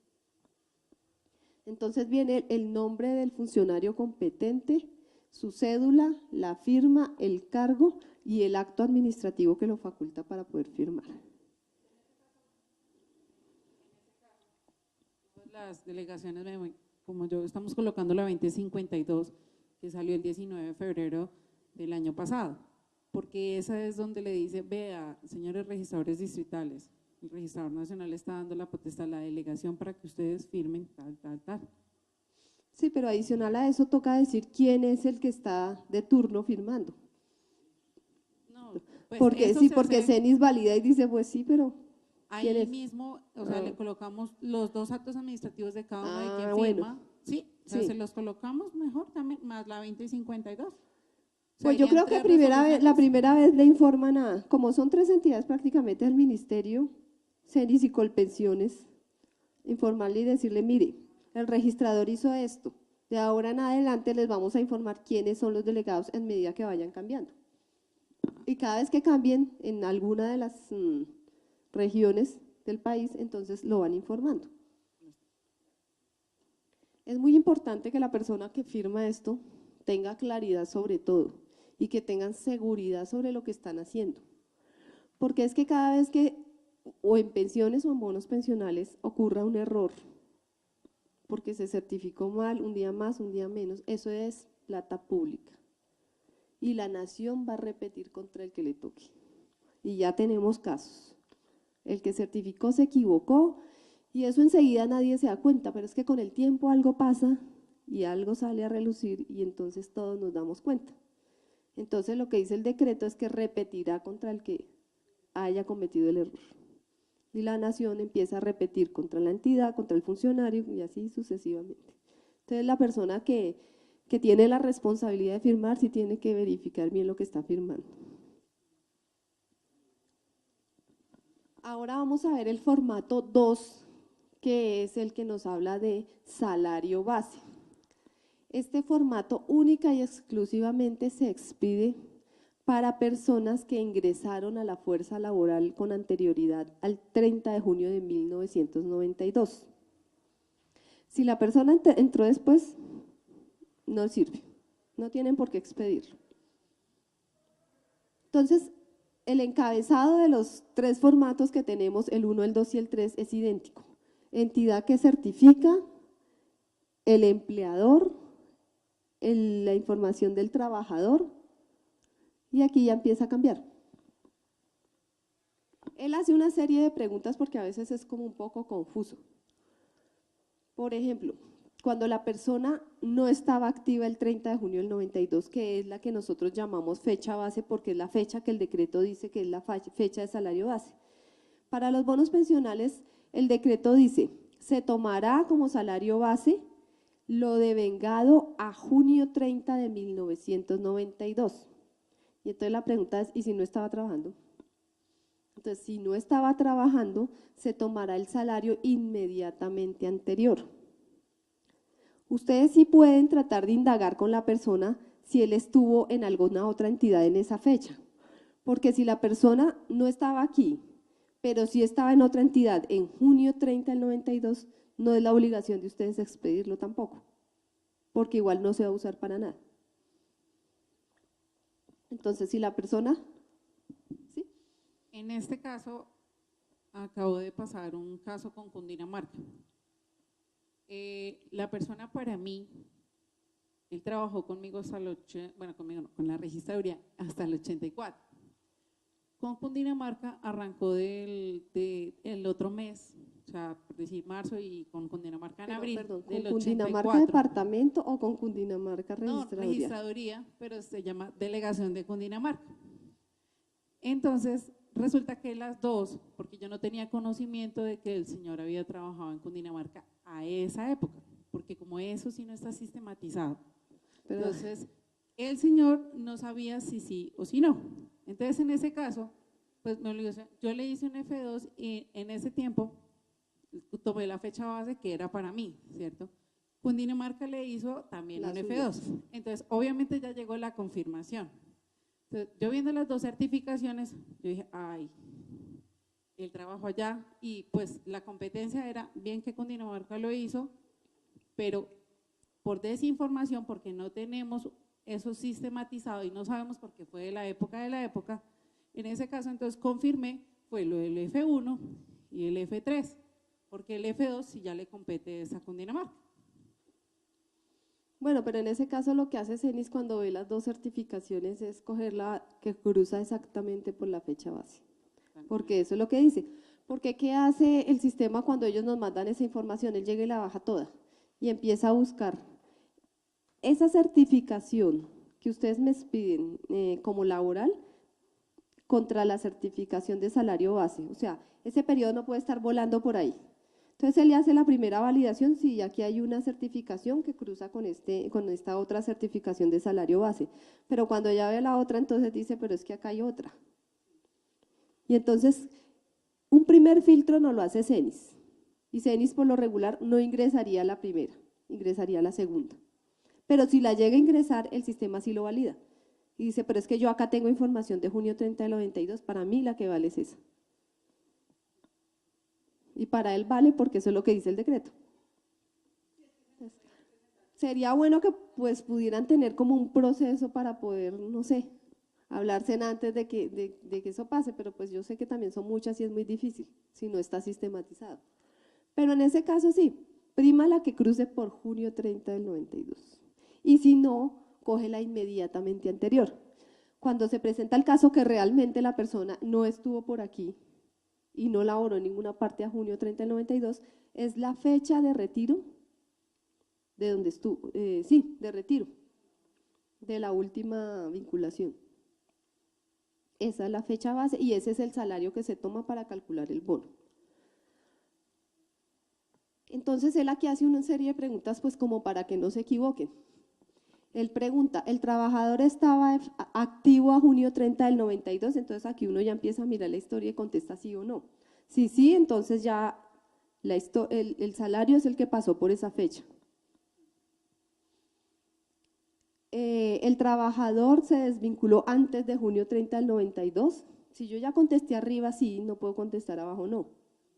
Entonces viene el nombre del funcionario competente, su cédula, la firma, el cargo y el acto administrativo que lo faculta para poder firmar. Las delegaciones como yo estamos colocando la 2052, que salió el 19 de febrero del año pasado, porque esa es donde le dice, vea, señores registradores distritales, el registrador nacional está dando la potestad a la delegación para que ustedes firmen tal. Sí, pero adicional a eso toca decir quién es el que está de turno firmando. No, pues Porque eso sí, se porque hace CENIS valida y dice, pues sí, pero ¿quién ahí es? mismo, o sea, le colocamos los 2 actos administrativos de cada uno de quien Bueno, firma, sí, o sea, sí. se los colocamos mejor también, más la 2052. O sea, Pues yo irían creo que 3 la resoluciones. primera vez le informan como son 3 entidades prácticamente del ministerio, CENIS y Colpensiones, informarle y decirle, mire, el registrador hizo esto, de ahora en adelante les vamos a informar quiénes son los delegados en medida que vayan cambiando. Y cada vez que cambien en alguna de las regiones del país, entonces lo van informando. Es muy importante que la persona que firma esto tenga claridad sobre todo y que tengan seguridad sobre lo que están haciendo. Porque es que cada vez que, o en pensiones o en bonos pensionales, ocurra un error, porque se certificó mal, un día más, un día menos, eso es plata pública. Y la nación va a repetir contra el que le toque. Y ya tenemos casos. El que certificó se equivocó y eso enseguida nadie se da cuenta, pero es que con el tiempo algo pasa y algo sale a relucir y entonces todos nos damos cuenta. Entonces lo que dice el decreto es que repetirá contra el que haya cometido el error. Y la nación empieza a repetir contra la entidad, contra el funcionario y así sucesivamente. Entonces la persona que tiene la responsabilidad de firmar sí tiene que verificar bien lo que está firmando. Ahora vamos a ver el formato 2, que es el que nos habla de salario base. Este formato única y exclusivamente se expide para personas que ingresaron a la fuerza laboral con anterioridad al 30 de junio de 1992. Si la persona entró después, no sirve, no tienen por qué expedirlo. Entonces, el encabezado de los 3 formatos que tenemos, el 1, el 2 y el 3, es idéntico. Entidad que certifica, el empleador, la información del trabajador, y aquí ya empieza a cambiar. Él hace una serie de preguntas porque a veces es como un poco confuso. Por ejemplo, cuando la persona no estaba activa el 30 de junio del 92, que es la que nosotros llamamos fecha base porque es la fecha que el decreto dice que es la fecha de salario base. Para los bonos pensionales, el decreto dice, se tomará como salario base lo devengado a junio 30 de 1992. Y entonces la pregunta es, ¿y si no estaba trabajando? Entonces, si no estaba trabajando, se tomará el salario inmediatamente anterior. Ustedes sí pueden tratar de indagar con la persona si él estuvo en alguna otra entidad en esa fecha, porque si la persona no estaba aquí, pero sí estaba en otra entidad en junio 30 del 92, no es la obligación de ustedes expedirlo tampoco, porque igual no se va a usar para nada. Entonces, si la persona… ¿sí? En este caso, acabo de pasar un caso con Cundinamarca. La persona para mí, él trabajó conmigo hasta el conmigo no, con la registraduría hasta el 84. Con Cundinamarca arrancó el otro mes, o sea, por decir marzo, y con Cundinamarca en abril Perdón, ¿con del Cundinamarca 84. departamento o con Cundinamarca No, registraduría? registraduría, pero se llama Delegación de Cundinamarca. Entonces, resulta que las dos, porque yo no tenía conocimiento de que el señor había trabajado en Cundinamarca a esa época, porque como eso sí no está sistematizado. Entonces, el señor no sabía si sí o si no. Entonces, en ese caso, pues yo le hice un F2 y en ese tiempo tomé la fecha base que era para mí, ¿cierto? Cundinamarca le hizo también un F2. Entonces, obviamente ya llegó la confirmación. Entonces, yo viendo las 2 certificaciones, yo dije, ay, el trabajo allá, y pues la competencia era bien que Cundinamarca lo hizo, pero por desinformación, porque no tenemos eso sistematizado y no sabemos por qué fue de la época, en ese caso entonces confirmé, fue lo del F1 y el F3, porque el F2 sí ya le compete a Cundinamarca. Bueno, pero en ese caso lo que hace CENIS cuando ve las dos certificaciones es coger la que cruza exactamente por la fecha base, porque eso es lo que dice. Porque ¿qué hace el sistema cuando ellos nos mandan esa información? Él llega y la baja toda y empieza a buscar esa certificación que ustedes me piden como laboral contra la certificación de salario base. O sea, ese periodo no puede estar volando por ahí. Entonces él le hace la primera validación si aquí hay una certificación que cruza con esta otra certificación de salario base. Pero cuando ya ve la otra, entonces dice, pero es que acá hay otra. Y entonces, un primer filtro no lo hace CENIS. Y CENIS por lo regular no ingresaría a la primera, ingresaría a la segunda. Pero si la llega a ingresar, el sistema sí lo valida. Y dice, pero es que yo acá tengo información de junio 30 del 92, para mí la que vale es esa. Y para él vale porque eso es lo que dice el decreto. Entonces, sería bueno que pues pudieran tener como un proceso para poder, no sé, hablarse antes de que eso pase, pero pues yo sé que también son muchas y es muy difícil si no está sistematizado. Pero en ese caso sí, prima la que cruce por junio 30 del 92. Y si no, cógela inmediatamente anterior. Cuando se presenta el caso que realmente la persona no estuvo por aquí y no laboró en ninguna parte a junio 30 del 92, es la fecha de retiro de donde estuvo, sí, de retiro, de la última vinculación. Esa es la fecha base y ese es el salario que se toma para calcular el bono. Entonces él aquí hace una serie de preguntas pues como para que no se equivoquen. Él pregunta, ¿el trabajador estaba activo a junio 30 del 92? Entonces aquí uno ya empieza a mirar la historia y contesta sí o no. Si sí, entonces ya el salario es el que pasó por esa fecha. ¿El trabajador se desvinculó antes de junio 30 del 92? Si yo ya contesté arriba sí, no puedo contestar abajo no,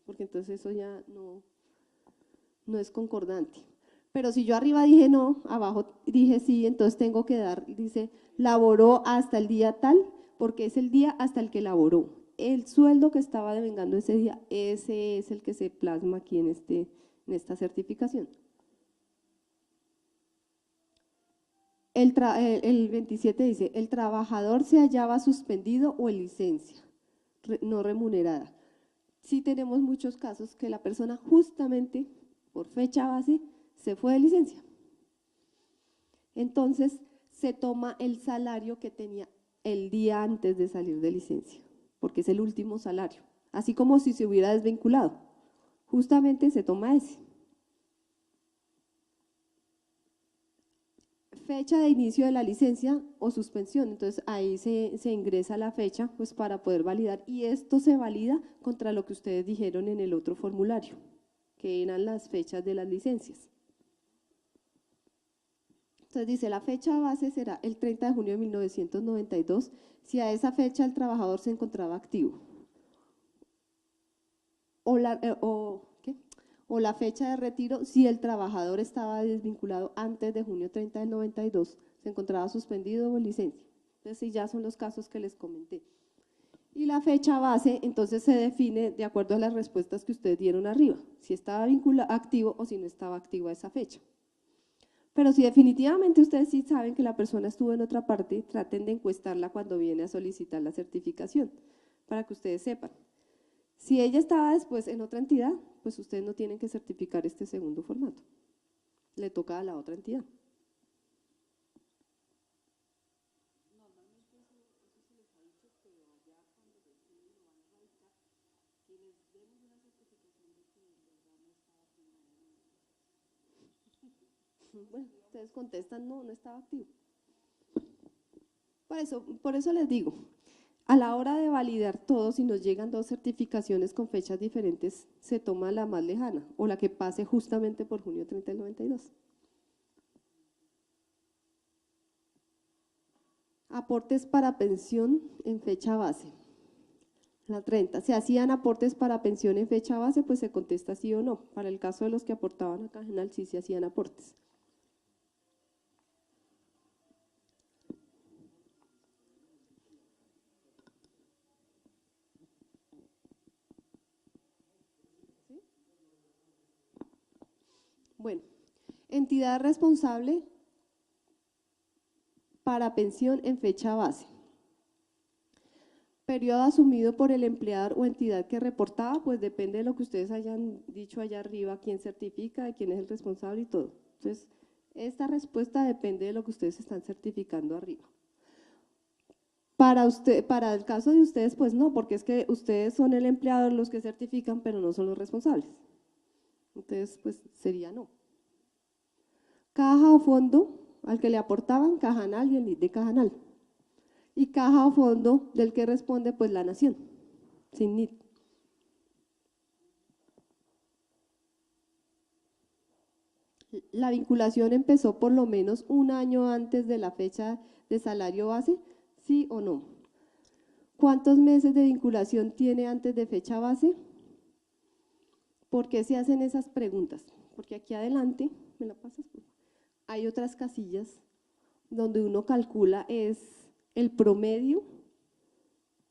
porque entonces eso ya no es concordante. Pero si yo arriba dije no, abajo dije sí, entonces tengo que dar, dice, laboró hasta el día tal, porque es el día hasta el que laboró. El sueldo que estaba devengando ese día, ese es el que se plasma aquí en esta certificación. El 27 dice, el trabajador se hallaba suspendido o en licencia, no remunerada. Sí tenemos muchos casos que la persona justamente por fecha base se fue de licencia. Entonces se toma el salario que tenía el día antes de salir de licencia, porque es el último salario, así como si se hubiera desvinculado. Justamente se toma ese. Fecha de inicio de la licencia o suspensión, entonces ahí se ingresa la fecha pues para poder validar y esto se valida contra lo que ustedes dijeron en el otro formulario, que eran las fechas de las licencias. Entonces dice, la fecha base será el 30 de junio de 1992 si a esa fecha el trabajador se encontraba activo. O la fecha de retiro si el trabajador estaba desvinculado antes de junio 30 del 92, se encontraba suspendido o en licencia. Entonces, sí, ya son los casos que les comenté. Y la fecha base, entonces, se define de acuerdo a las respuestas que ustedes dieron arriba, si estaba activo o si no estaba activo a esa fecha. Pero si definitivamente ustedes sí saben que la persona estuvo en otra parte, traten de encuestarla cuando viene a solicitar la certificación, para que ustedes sepan. Si ella estaba después en otra entidad, pues ustedes no tienen que certificar este segundo formato. Le toca a la otra entidad. Normalmente eso se les ha dicho que allá cuando recién lo van a radicar, que les demos una certificación de que el verdad no estaba activo. Bueno, ustedes contestan, no estaba activo. Por eso les digo, a la hora de validar todo, si nos llegan dos certificaciones con fechas diferentes, se toma la más lejana o la que pase justamente por junio 30 del 92. Aportes para pensión en fecha base. La 30. ¿Se hacían aportes para pensión en fecha base? Pues se contesta sí o no. Para el caso de los que aportaban a Cajenal, sí se hacían aportes. Bueno, entidad responsable para pensión en fecha base. Periodo asumido por el empleador o entidad que reportaba, pues depende de lo que ustedes hayan dicho allá arriba, quién certifica, de quién es el responsable y todo. Entonces, esta respuesta depende de lo que ustedes están certificando arriba. Para el caso de ustedes, pues no, porque es que ustedes son el empleador los que certifican, pero no son los responsables. Entonces, pues sería no. Caja o fondo al que le aportaban Cajanal y el NIT de Cajanal. Y caja o fondo del que responde pues la nación, sin NIT. La vinculación empezó por lo menos un año antes de la fecha de salario base, ¿sí o no? ¿Cuántos meses de vinculación tiene antes de fecha base? ¿Por qué se hacen esas preguntas? Porque aquí adelante, ¿me la pasas? Hay otras casillas donde uno calcula es el promedio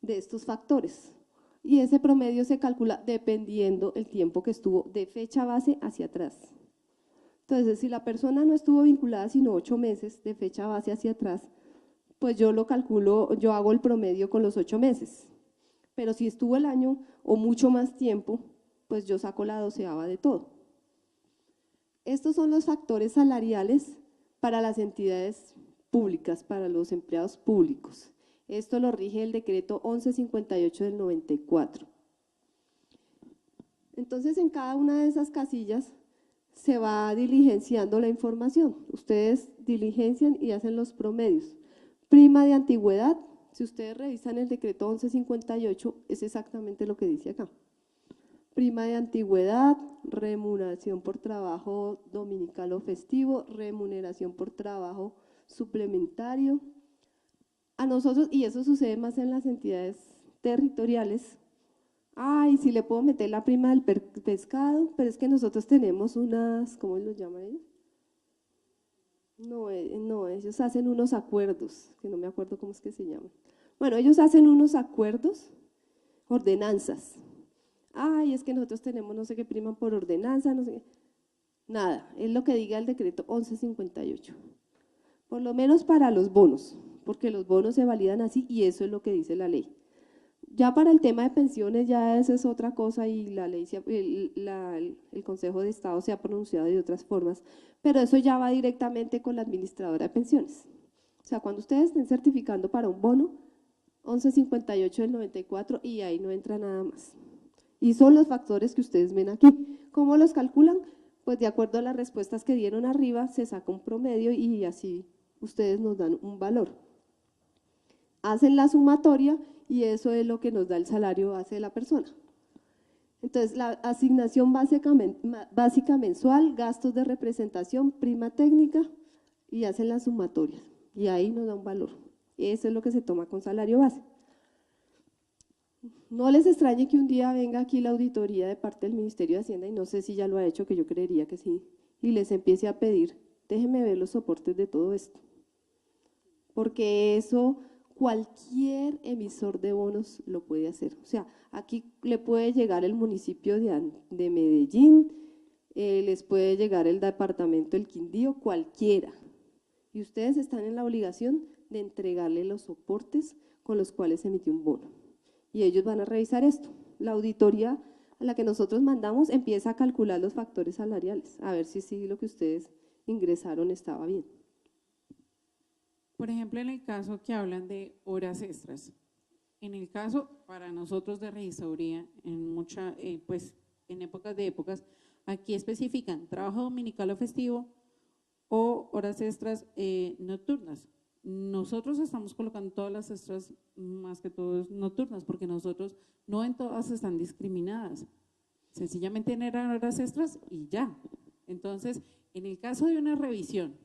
de estos factores. Y ese promedio se calcula dependiendo el tiempo que estuvo de fecha base hacia atrás. Entonces, si la persona no estuvo vinculada sino 8 meses de fecha base hacia atrás, pues yo lo calculo, yo hago el promedio con los 8 meses. Pero si estuvo el año o mucho más tiempo, pues yo saco la 12ava de todo. Estos son los factores salariales para las entidades públicas, para los empleados públicos. Esto lo rige el decreto 1158 del 94. Entonces, en cada una de esas casillas se va diligenciando la información. Ustedes diligencian y hacen los promedios. Prima de antigüedad, si ustedes revisan el decreto 1158, es exactamente lo que dice acá. Prima de antigüedad, remuneración por trabajo dominical o festivo, remuneración por trabajo suplementario. A nosotros, y eso sucede más en las entidades territoriales, ay, sí le puedo meter la prima del pescado, pero es que nosotros tenemos unas, ¿cómo los llaman ellos? No, ellos hacen unos acuerdos, que no me acuerdo cómo es que se llaman. Bueno, ellos hacen unos acuerdos, ordenanzas. Ay, es que nosotros tenemos no sé qué prima por ordenanza, no sé qué. Nada, es lo que diga el decreto 1158. Por lo menos para los bonos, porque los bonos se validan así y eso es lo que dice la ley. Ya para el tema de pensiones ya esa es otra cosa y la ley, el Consejo de Estado se ha pronunciado de otras formas, pero eso ya va directamente con la administradora de pensiones. O sea, cuando ustedes estén certificando para un bono, 1158 del 94 y ahí no entra nada más. Y son los factores que ustedes ven aquí. ¿Cómo los calculan? Pues de acuerdo a las respuestas que dieron arriba, se saca un promedio y así ustedes nos dan un valor. Hacen la sumatoria y eso es lo que nos da el salario base de la persona. Entonces, la asignación básica mensual, gastos de representación, prima técnica y hacen la sumatoria. Y ahí nos da un valor. Eso es lo que se toma con salario base. No les extrañe que un día venga aquí la auditoría de parte del Ministerio de Hacienda, y no sé si ya lo ha hecho, que yo creería que sí, y les empiece a pedir, déjenme ver los soportes de todo esto. Porque eso cualquier emisor de bonos lo puede hacer. O sea, aquí le puede llegar el municipio de Medellín, les puede llegar el departamento del Quindío, cualquiera. Y ustedes están en la obligación de entregarle los soportes con los cuales se emitió un bono. Y ellos van a revisar esto. La auditoría a la que nosotros mandamos empieza a calcular los factores salariales, a ver si sí lo que ustedes ingresaron estaba bien. Por ejemplo, en el caso que hablan de horas extras, en el caso para nosotros de registraduría, en épocas, aquí especifican trabajo dominical o festivo o horas extras nocturnas. Nosotros estamos colocando todas las extras, más que todo nocturnas, porque nosotros no en todas están discriminadas. Sencillamente eran horas extras y ya. Entonces, en el caso de una revisión,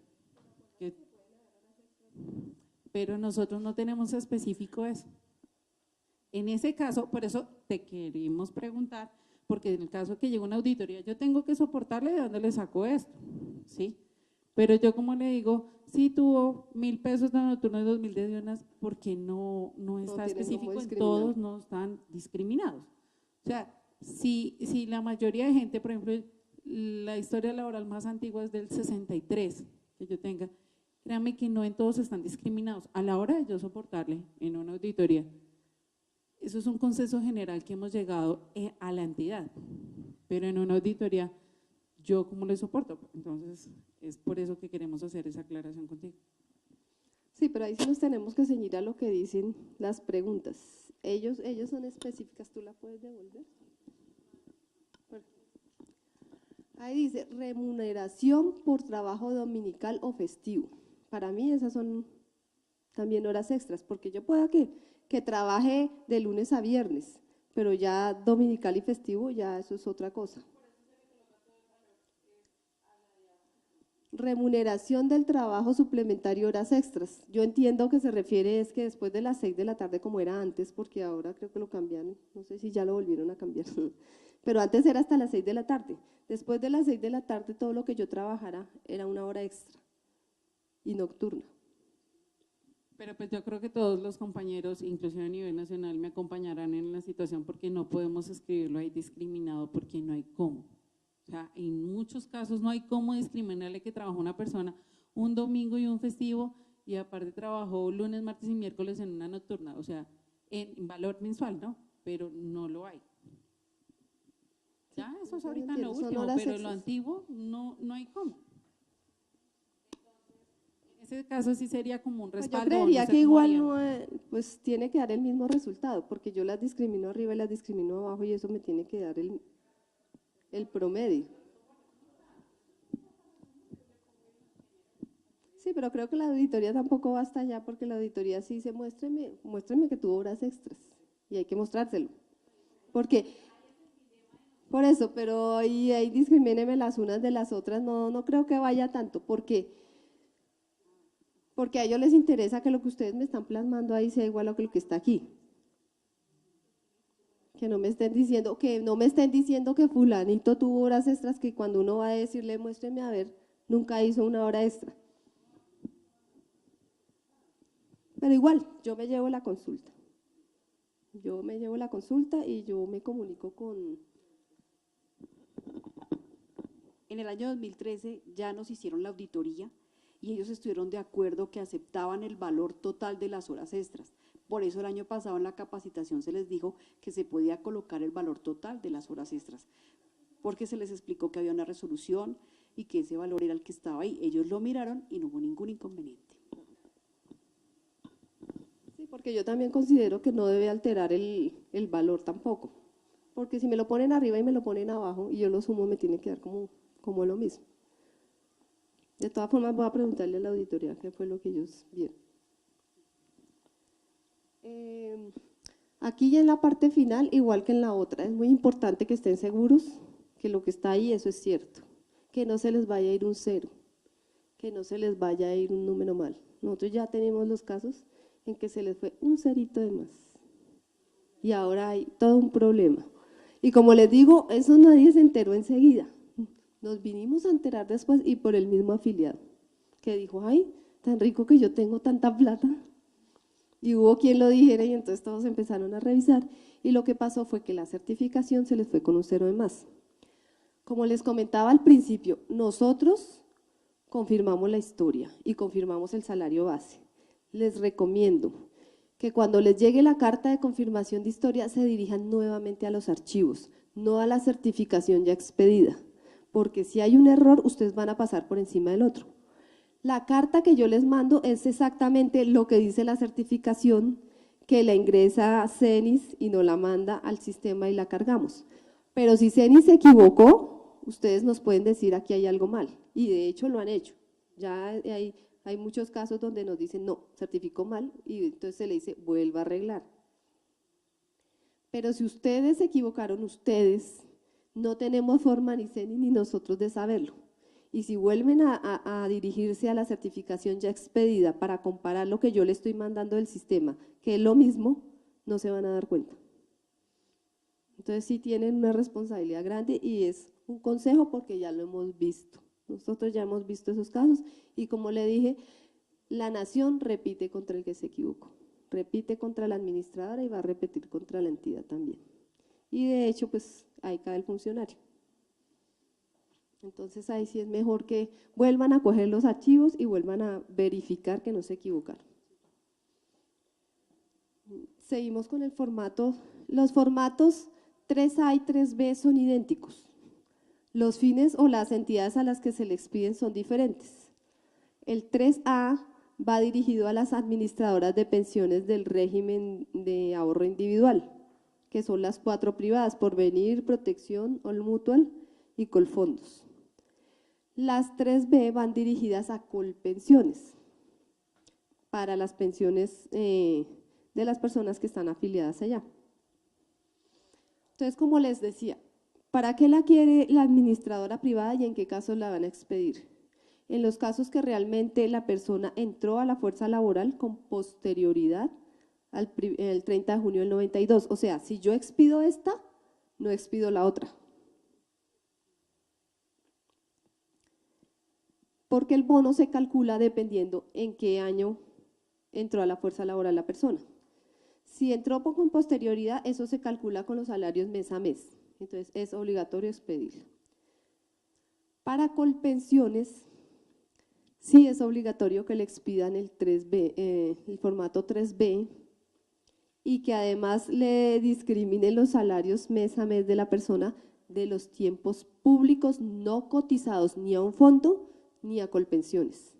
pero nosotros no tenemos específico eso. En ese caso, por eso te queremos preguntar, porque en el caso que llegue una auditoría, yo tengo que soportarle de dónde le saco esto, ¿sí? Pero yo como le digo, sí tuvo 1.000 pesos de nocturno y 2.000 de diurnas, porque no está específico, en todos no están discriminados. O sea, si la mayoría de gente, por ejemplo, la historia laboral más antigua es del 63, que yo tenga, créanme que no en todos están discriminados. A la hora de yo soportarle en una auditoría, eso es un consenso general que hemos llegado a la entidad, pero en una auditoría, ¿yo cómo le soporto? Entonces, es por eso que queremos hacer esa aclaración contigo. Sí, pero ahí sí nos tenemos que ceñir a lo que dicen las preguntas. Ellos son específicas, ¿tú la puedes devolver? Bueno. Ahí dice, remuneración por trabajo dominical o festivo. Para mí esas son también horas extras, porque yo puedo que trabaje de lunes a viernes, pero ya dominical y festivo, ya eso es otra cosa. Remuneración del trabajo suplementario, horas extras. Yo entiendo que se refiere es que después de las 6 de la tarde como era antes, porque ahora creo que lo cambiaron, no sé si ya lo volvieron a cambiar, pero antes era hasta las 6 de la tarde. Después de las 6 de la tarde todo lo que yo trabajara era una hora extra y nocturna. Pero pues yo creo que todos los compañeros, inclusive a nivel nacional, me acompañarán en la situación porque no podemos escribirlo ahí discriminado porque no hay cómo. O sea, en muchos casos no hay cómo discriminarle que trabajó una persona un domingo y un festivo y aparte trabajó lunes, martes y miércoles en una nocturna, o sea, en valor mensual, ¿no? Pero no lo hay. Ya, eso es ahorita lo último, pero en lo antiguo no hay cómo. En ese caso sí sería como un respaldo. Yo creería que igual no, pues tiene que dar el mismo resultado, porque yo las discrimino arriba y las discrimino abajo y eso me tiene que dar el promedio. Sí, pero creo que la auditoría tampoco va hasta allá, porque la auditoría sí dice, muéstreme que tuvo horas extras, y hay que mostrárselo. Porque, por eso, pero ahí discrimíneme las unas de las otras, no creo que vaya tanto, porque a ellos les interesa que lo que ustedes me están plasmando ahí sea igual a lo que está aquí. Que no me estén diciendo que fulanito tuvo horas extras, que cuando uno va a decirle, muéstreme a ver, nunca hizo una hora extra. Pero igual, yo me llevo la consulta. Yo me llevo la consulta y yo me comunico con… En el año 2013 ya nos hicieron la auditoría y ellos estuvieron de acuerdo que aceptaban el valor total de las horas extras. Por eso el año pasado en la capacitación se les dijo que se podía colocar el valor total de las horas extras, porque se les explicó que había una resolución y que ese valor era el que estaba ahí. Ellos lo miraron y no hubo ningún inconveniente. Sí, porque yo también considero que no debe alterar el valor tampoco, porque si me lo ponen arriba y me lo ponen abajo y yo lo sumo me tiene que dar como lo mismo. De todas formas voy a preguntarle a la auditoría qué fue lo que ellos vieron. Aquí ya en la parte final, igual que en la otra, es muy importante que estén seguros que lo que está ahí, eso es cierto, que no se les vaya a ir un 0, que no se les vaya a ir un número mal. Nosotros ya tenemos los casos en que se les fue un cerito de más y ahora hay todo un problema. Y como les digo, eso nadie se enteró enseguida, nos vinimos a enterar después y por el mismo afiliado, que dijo, ay, tan rico que yo tengo tanta plata. Y hubo quien lo dijera y entonces todos empezaron a revisar y lo que pasó fue que la certificación se les fue con un 0 de más. Como les comentaba al principio, nosotros confirmamos la historia y confirmamos el salario base. Les recomiendo que cuando les llegue la carta de confirmación de historia se dirijan nuevamente a los archivos, no a la certificación ya expedida, porque si hay un error ustedes van a pasar por encima del otro. La carta que yo les mando es exactamente lo que dice la certificación, que la ingresa CENIS y nos la manda al sistema y la cargamos. Pero si CENIS se equivocó, ustedes nos pueden decir aquí hay algo mal, y de hecho lo han hecho. Ya hay muchos casos donde nos dicen, no, certificó mal, y entonces se le dice, vuelva a arreglar. Pero si ustedes se equivocaron, ustedes, no tenemos forma ni CENIS ni nosotros de saberlo. Y si vuelven a dirigirse a la certificación ya expedida para comparar lo que yo le estoy mandando del sistema, que es lo mismo, no se van a dar cuenta. Entonces sí tienen una responsabilidad grande y es un consejo porque ya lo hemos visto. Nosotros ya hemos visto esos casos y como le dije, la nación repite contra el que se equivocó, repite contra la administradora y va a repetir contra la entidad también. Y de hecho, pues ahí cae el funcionario. Entonces ahí sí es mejor que vuelvan a coger los archivos y vuelvan a verificar que no se equivocaron. Seguimos con el formato. Los formatos 3A y 3B son idénticos. Los fines o las entidades a las que se les piden son diferentes. El 3A va dirigido a las administradoras de pensiones del régimen de ahorro individual, que son las 4 privadas: Porvenir, Protección, All Mutual y Colfondos. Las 3B van dirigidas a Colpensiones, para las pensiones de las personas que están afiliadas allá. Entonces, como les decía, ¿para qué la quiere la administradora privada y en qué casos la van a expedir? En los casos que realmente la persona entró a la fuerza laboral con posterioridad el 30 de junio del 92. O sea, si yo expido esta, no expido la otra. Porque el bono se calcula dependiendo en qué año entró a la fuerza laboral la persona. Si entró con posterioridad, eso se calcula con los salarios mes a mes. Entonces, es obligatorio expedirlo. Para Colpensiones, sí es obligatorio que le expidan el 3B, el formato 3B, y que además le discriminen los salarios mes a mes de la persona de los tiempos públicos no cotizados ni a un fondo ni a Colpensiones.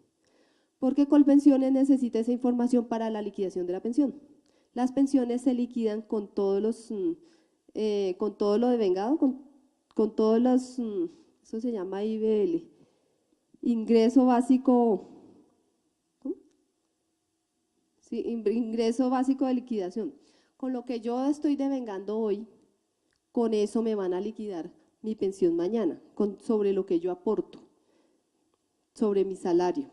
Porque Colpensiones necesita esa información para la liquidación de la pensión. Las pensiones se liquidan con todos los, con todo lo devengado, con todos los, eso se llama IBL, ingreso básico, ¿cómo? Sí, ingreso básico de liquidación. Con lo que yo estoy devengando hoy, con eso me van a liquidar mi pensión mañana, sobre lo que yo aporto, sobre mi salario.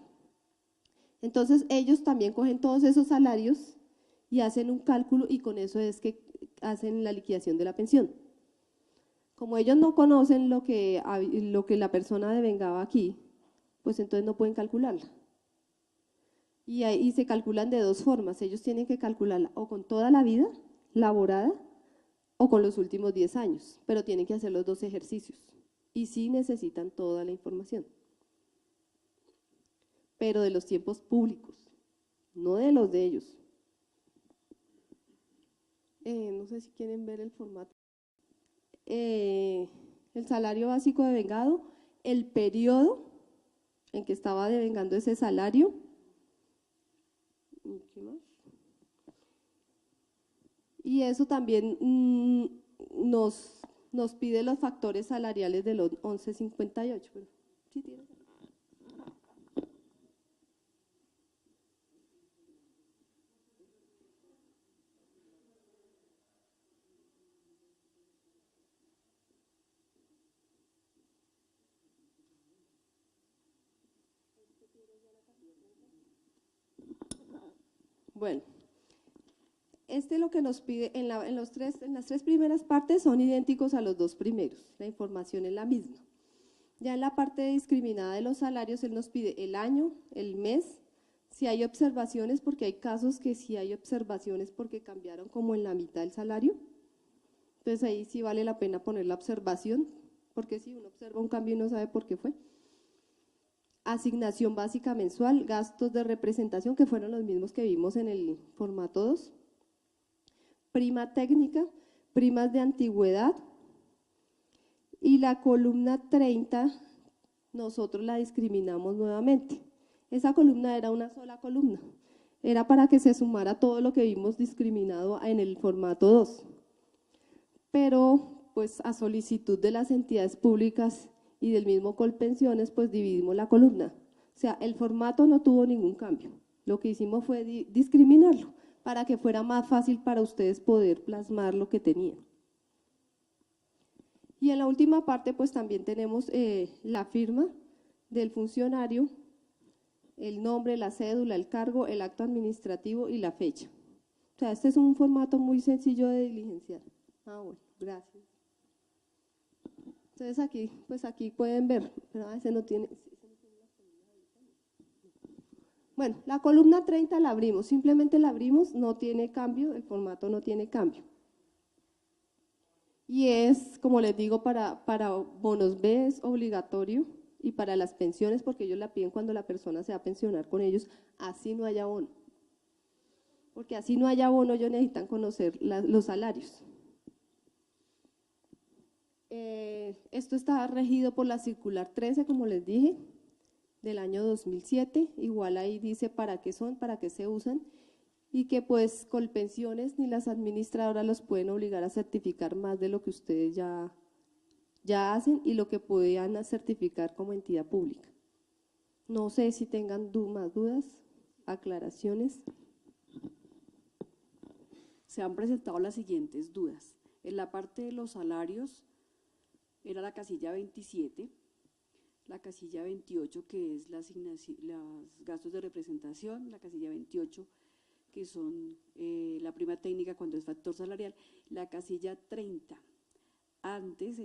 Entonces ellos también cogen todos esos salarios y hacen un cálculo y con eso es que hacen la liquidación de la pensión. Como ellos no conocen lo que la persona devengaba aquí, pues entonces no pueden calcularla. Y se calculan de dos formas. Ellos tienen que calcularla o con toda la vida laborada o con los últimos 10 años, pero tienen que hacer los dos ejercicios y sí necesitan toda la información. Pero de los tiempos públicos, no de los de ellos. No sé si quieren ver el formato. El salario básico devengado, el periodo en que estaba devengando ese salario. ¿Qué más? Y eso también nos pide los factores salariales de los 1158. Pero, ¿sí tiene? Bueno, este lo que nos pide en las tres primeras partes son idénticos a los dos primeros, la información es la misma. Ya en la parte discriminada de los salarios, él nos pide el año, el mes, si hay observaciones, porque hay casos que sí hay observaciones porque cambiaron como en la mitad del salario. Entonces ahí sí vale la pena poner la observación, porque si uno observa un cambio y no sabe por qué fue. Asignación básica mensual, gastos de representación, que fueron los mismos que vimos en el formato 2. Prima técnica, primas de antigüedad. Y la columna 30, nosotros la discriminamos nuevamente. Esa columna era una sola columna, era para que se sumara todo lo que vimos discriminado en el formato 2. Pero, pues a solicitud de las entidades públicas y del mismo Colpensiones, pues dividimos la columna. O sea, el formato no tuvo ningún cambio. Lo que hicimos fue discriminarlo para que fuera más fácil para ustedes poder plasmar lo que tenían. Y en la última parte, pues también tenemos la firma del funcionario, el nombre, la cédula, el cargo, el acto administrativo y la fecha. O sea, este es un formato muy sencillo de diligenciar. Bueno, gracias. Entonces aquí, pues aquí pueden ver, pero ese no tiene. Bueno, la columna 30 la abrimos, simplemente la abrimos, no tiene cambio, el formato no tiene cambio. Y es, como les digo, para bonos B es obligatorio y para las pensiones, porque ellos la piden cuando la persona se va a pensionar con ellos, así no haya bono. Porque así no haya bono, ellos necesitan conocer los salarios. Esto está regido por la circular 13, como les dije, del año 2007. Igual ahí dice para qué son, para qué se usan, y que pues Colpensiones ni las administradoras los pueden obligar a certificar más de lo que ustedes ya hacen y lo que podían certificar como entidad pública. No sé si tengan más dudas, aclaraciones. Se han presentado las siguientes dudas. En la parte de los salarios era la casilla 27, la casilla 28, que es los gastos de representación, la casilla 28, que son la prima técnica cuando es factor salarial, la casilla 30. Antes,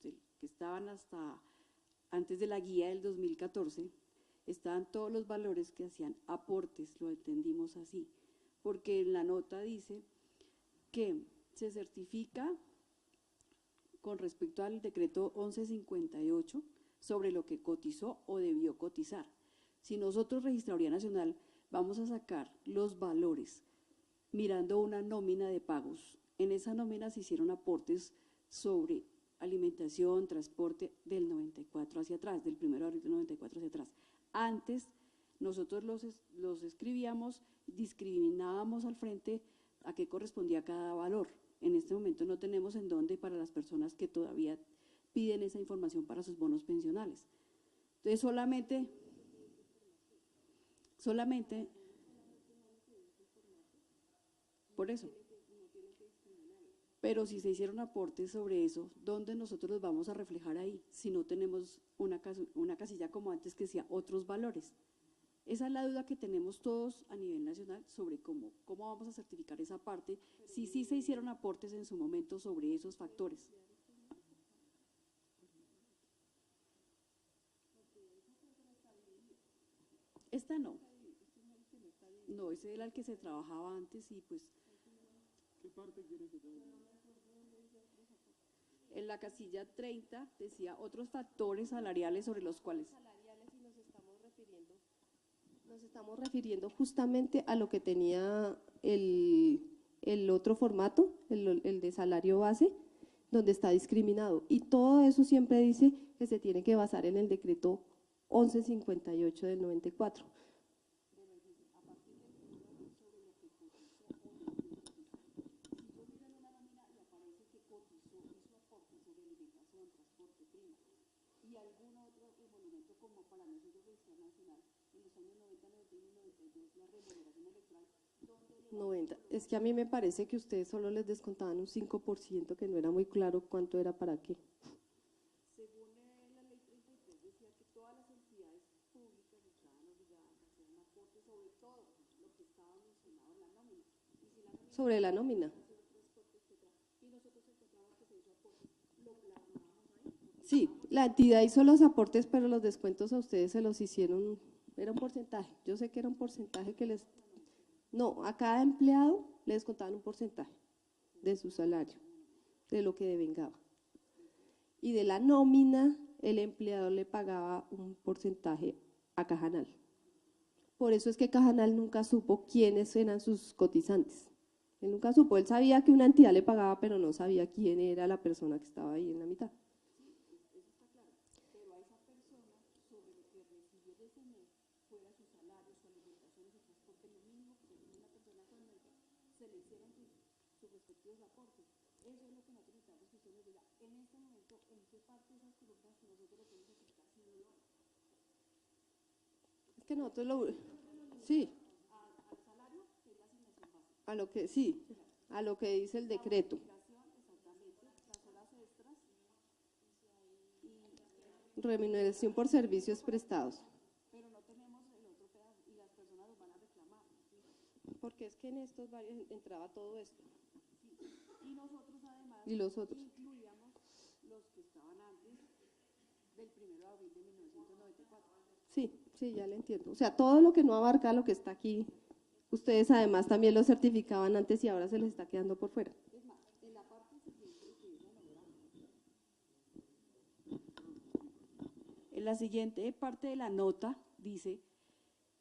que estaban hasta antes de la guía del 2014, estaban todos los valores que hacían aportes, lo entendimos así, porque en la nota dice que se certifica con respecto al decreto 1158 sobre lo que cotizó o debió cotizar. Si nosotros, Registraduría Nacional, vamos a sacar los valores mirando una nómina de pagos, en esa nómina se hicieron aportes sobre alimentación, transporte del 94 hacia atrás, del 1 de abril del 94 hacia atrás. Antes nosotros los escribíamos, discriminábamos al frente a qué correspondía cada valor. En este momento no tenemos en dónde para las personas que todavía piden esa información para sus bonos pensionales. Entonces solamente, por eso. Pero si se hicieron aportes sobre eso, ¿dónde nosotros los vamos a reflejar ahí? Si no tenemos una casilla como antes que decía otros valores. Esa es la duda que tenemos todos a nivel nacional sobre cómo vamos a certificar esa parte, si sí se hicieron aportes en su momento sobre esos factores. Esta no. No, ese era el que se trabajaba antes y pues… ¿Qué parte quiere que trabaje? En la casilla 30 decía otros factores salariales sobre los cuales… Salariales, y nos estamos refiriendo justamente a lo que tenía el otro formato, el de salario base, donde está discriminado. Y todo eso siempre dice que se tiene que basar en el decreto 1158 del 94. Y algún otro emolumento como para nosotros de Estado Nacional en los años 90, 91 y 92, la remuneración electoral. 90. Es que a mí me parece que ustedes solo les descontaban un 5%, que no era muy claro cuánto era para qué. Según la ley 33 decía que todas las entidades públicas estaban obligadas a hacer un aporte sobre todo lo que estaba mencionado en la nómina. Y si la nómina Sobre la nómina. y nosotros encontramos que se hizo aportes, lo plasmamos ahí. Sí, la entidad hizo los aportes, pero los descuentos a ustedes se los hicieron, era un porcentaje. Yo sé que era un porcentaje que les… No, a cada empleado le descontaban un porcentaje de su salario, de lo que devengaba. Y de la nómina, el empleador le pagaba un porcentaje a Cajanal. Por eso es que Cajanal nunca supo quiénes eran sus cotizantes. Él nunca supo, él sabía que una entidad le pagaba, pero no sabía quién era la persona que estaba ahí en la mitad. Es que nosotros lo… Sí. A lo que, sí, a lo que dice el decreto. Remuneración por servicios prestados. Pero no tenemos el otro pedazo y las personas nos van a reclamar. Porque es que en estos varios entraba todo esto. Y nosotros además Y los otros. incluíamos los que estaban antes del 1 de abril de 1994. Sí, ya le entiendo. O sea, todo lo que no abarca lo que está aquí, ustedes además también lo certificaban antes y ahora se les está quedando por fuera. Es más, en la parte siguiente que la siguiente parte de la nota dice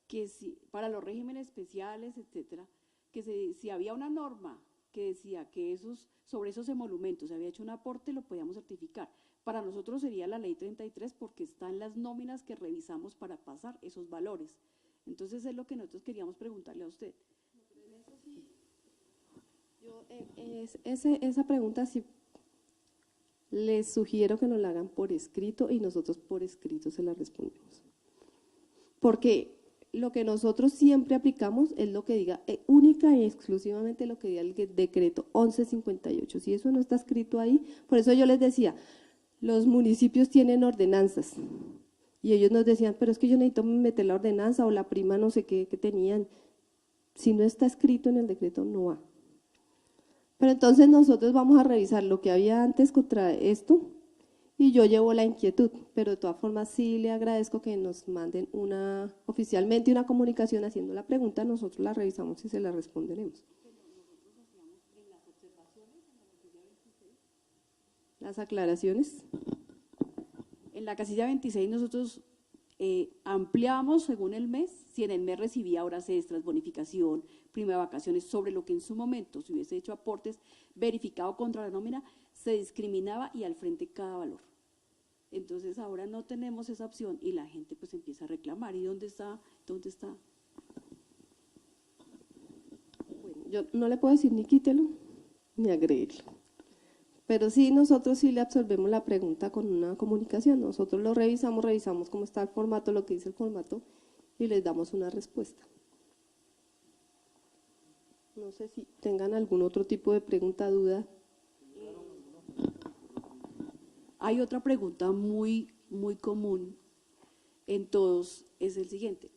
que si, para los regímenes especiales, etcétera, que si había una norma que decía que sobre esos emolumentos se había hecho un aporte, lo podíamos certificar. Para nosotros sería la ley 33 porque están las nóminas que revisamos para pasar esos valores. Entonces es lo que nosotros queríamos preguntarle a usted. Yo, esa pregunta sí les sugiero que nos la hagan por escrito y nosotros por escrito se la respondemos. Porque lo que nosotros siempre aplicamos es lo que diga, única y exclusivamente lo que diga el decreto 1158. Si eso no está escrito ahí, por eso yo les decía, los municipios tienen ordenanzas y ellos nos decían, pero es que yo necesito meter la ordenanza o la prima no sé qué que tenían. Si no está escrito en el decreto, no va. Pero entonces nosotros vamos a revisar lo que había antes contra esto y yo llevo la inquietud, pero de todas formas sí le agradezco que nos manden oficialmente una comunicación haciendo la pregunta, nosotros la revisamos y se la responderemos. Las aclaraciones. En la casilla 26 nosotros ampliábamos según el mes, si en el mes recibía horas extras, bonificación, prima de vacaciones, sobre lo que en su momento se hubiese hecho aportes verificado contra la nómina, se discriminaba y al frente cada valor. Entonces ahora no tenemos esa opción y la gente pues empieza a reclamar. ¿Y dónde está? ¿Dónde está? Bueno, yo no le puedo decir ni quítelo ni agréguelo. Pero sí, nosotros sí le absolvemos la pregunta con una comunicación. Nosotros lo revisamos cómo está el formato, lo que dice el formato, y les damos una respuesta. No sé si tengan algún otro tipo de pregunta, duda. Hay otra pregunta muy común en todos, es el siguiente.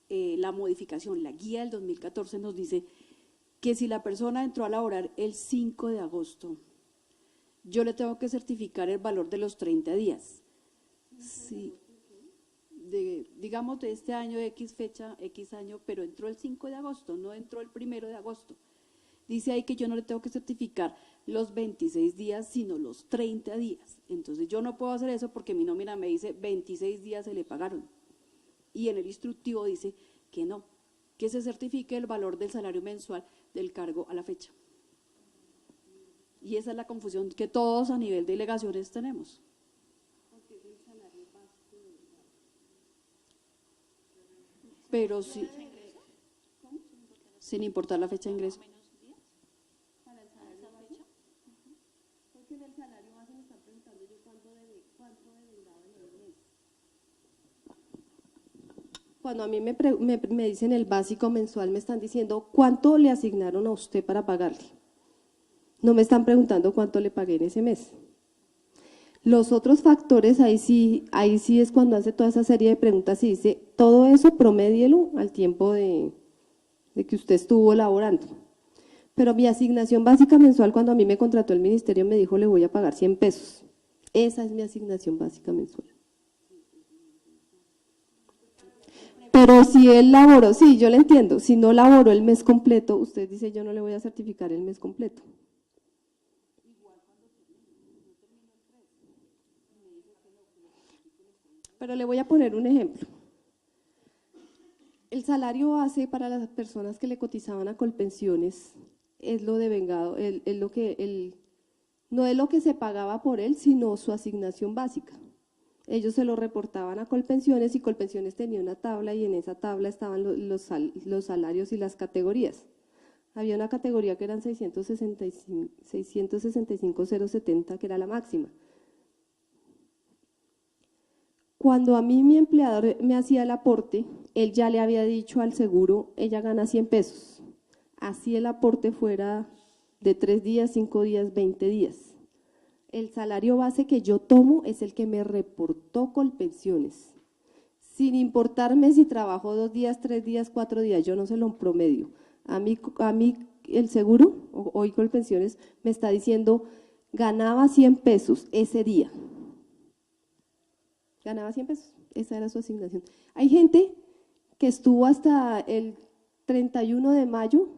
La modificación, la guía del 2014 nos dice que si la persona entró a laborar el 5 de agosto, yo le tengo que certificar el valor de los 30 días. Sí, digamos de este año, X fecha, X año, pero entró el 5 de agosto, no entró el 1 de agosto. Dice ahí que yo no le tengo que certificar los 26 días, sino los 30 días. Entonces yo no puedo hacer eso porque mi nómina me dice 26 días se le pagaron. Y en el instructivo dice que no, que se certifique el valor del salario mensual del cargo a la fecha. Y esa es la confusión que todos a nivel de delegaciones tenemos. Pero sí, sin importar la fecha de ingreso. Porque en el salario base me están preguntando yo cuánto devengaba en el mes. Cuando a mí me dicen el básico mensual, me están diciendo cuánto le asignaron a usted para pagarle. No me están preguntando cuánto le pagué en ese mes. Los otros factores, ahí sí es cuando hace toda esa serie de preguntas y dice, todo eso promédielo al tiempo de que usted estuvo laborando. Pero mi asignación básica mensual, cuando a mí me contrató el ministerio, me dijo, le voy a pagar 100 pesos. Esa es mi asignación básica mensual. Pero si él laboró, sí, yo le entiendo, si no laboró el mes completo, usted dice, yo no le voy a certificar el mes completo. Pero le voy a poner un ejemplo. El salario base para las personas que le cotizaban a Colpensiones es lo devengado, no es lo que se pagaba por él, sino su asignación básica. Ellos se lo reportaban a Colpensiones y Colpensiones tenía una tabla y en esa tabla estaban los salarios y las categorías. Había una categoría que eran 665,070, que era la máxima. Cuando a mí mi empleador me hacía el aporte, él ya le había dicho al seguro, ella gana 100 pesos. Así el aporte fuera de 3 días, 5 días, 20 días. El salario base que yo tomo es el que me reportó Colpensiones. Sin importarme si trabajo 2 días, 3 días, 4 días, yo no se lo promedio. A mí el seguro, hoy Colpensiones, me está diciendo, ganaba 100 pesos ese día. Ganaba 100 pesos, esa era su asignación. Hay gente que estuvo hasta el 31 de mayo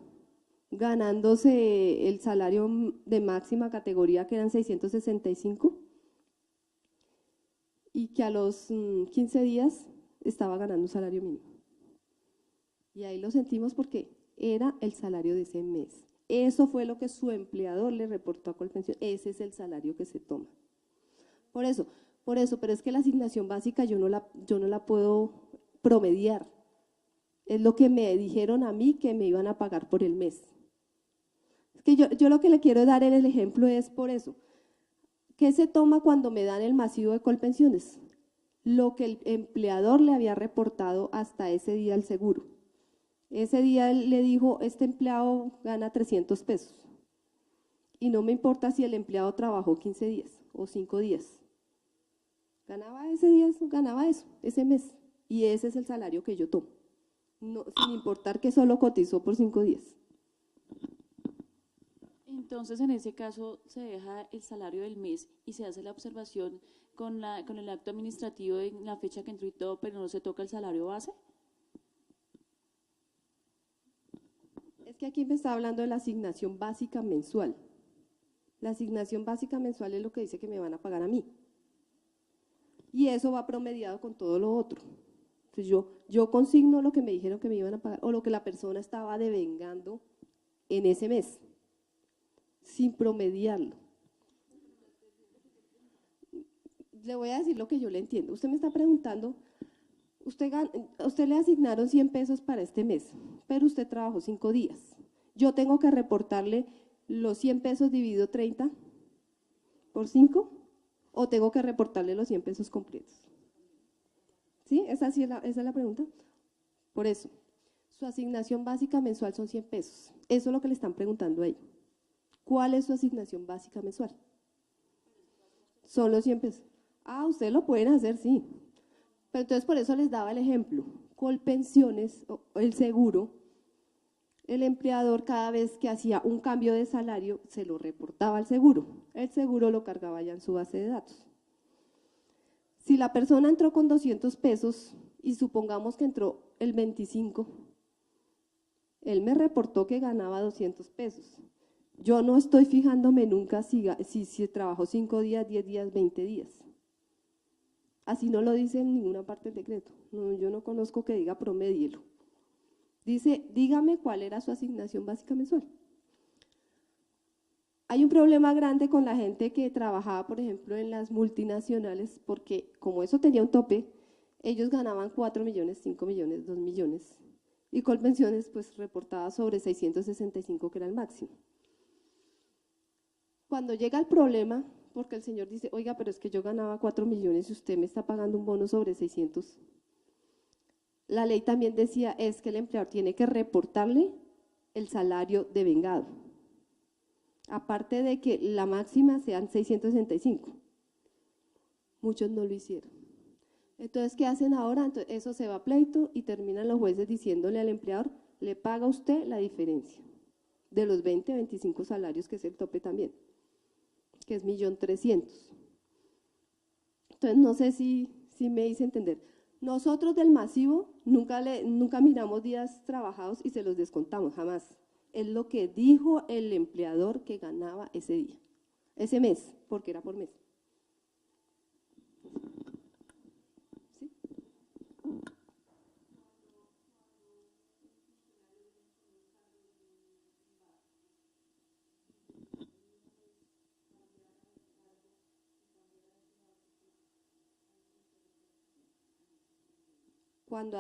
ganándose el salario de máxima categoría, que eran 665, y que a los 15 días estaba ganando un salario mínimo. Y ahí lo sentimos porque era el salario de ese mes. Eso fue lo que su empleador le reportó a Colpensión. Ese es el salario que se toma. Por eso, pero es que la asignación básica yo no la puedo promediar. Es lo que me dijeron a mí que me iban a pagar por el mes. Es que yo lo que le quiero dar en el ejemplo es por eso. ¿Qué se toma cuando me dan el masivo de Colpensiones? Lo que el empleador le había reportado hasta ese día al seguro. Ese día él le dijo, este empleado gana 300 pesos. Y no me importa si el empleado trabajó 15 días o 5 días. Ganaba ese día, ganaba eso, ese mes. Y ese es el salario que yo tomo. No, sin importar que solo cotizó por 5 días. Entonces, en ese caso, se deja el salario del mes y se hace la observación con el acto administrativo en la fecha que entró y todo, pero no se toca el salario base. Es que aquí me está hablando de la asignación básica mensual. La asignación básica mensual es lo que dice que me van a pagar a mí. Y eso va promediado con todo lo otro. Entonces yo consigno lo que me dijeron que me iban a pagar o lo que la persona estaba devengando en ese mes, sin promediarlo. Le voy a decir lo que yo le entiendo. Usted me está preguntando, a usted le asignaron 100 pesos para este mes, pero usted trabajó 5 días. Yo tengo que reportarle los 100 pesos dividido 30 por 5 o tengo que reportarle los 100 pesos completos. ¿Sí? Esa es la pregunta. Por eso, su asignación básica mensual son 100 pesos. Eso es lo que le están preguntando ahí. ¿Cuál es su asignación básica mensual? Son los 100 pesos. Ah, ustedes lo pueden hacer, sí. Pero entonces por eso les daba el ejemplo. Colpensiones, el seguro, el empleador cada vez que hacía un cambio de salario se lo reportaba al seguro. El seguro lo cargaba ya en su base de datos. Si la persona entró con 200 pesos y supongamos que entró el 25, él me reportó que ganaba 200 pesos. Yo no estoy fijándome nunca si trabajó 5 días, 10 días, 20 días. Así no lo dice en ninguna parte del decreto. No, yo no conozco que diga promedielo. Dice, dígame cuál era su asignación básica mensual. Hay un problema grande con la gente que trabajaba, por ejemplo, en las multinacionales, porque como eso tenía un tope, ellos ganaban 4 millones, 5 millones, 2 millones. Y Colpensiones pues reportaba sobre 665, que era el máximo. Cuando llega el problema, porque el señor dice, oiga, pero es que yo ganaba 4 millones y usted me está pagando un bono sobre 600. La ley también decía, es que el empleador tiene que reportarle el salario devengado. Aparte de que la máxima sean 665. Muchos no lo hicieron. Entonces, ¿qué hacen ahora? Entonces, eso se va a pleito y terminan los jueces diciéndole al empleador, le paga usted la diferencia de los 20, 25 salarios, que es el tope también, que es 1.300.000. Entonces, no sé si me hice entender. Nosotros del masivo nunca miramos días trabajados y se los descontamos, jamás. Es lo que dijo el empleador que ganaba ese día, ese mes, porque era por mes.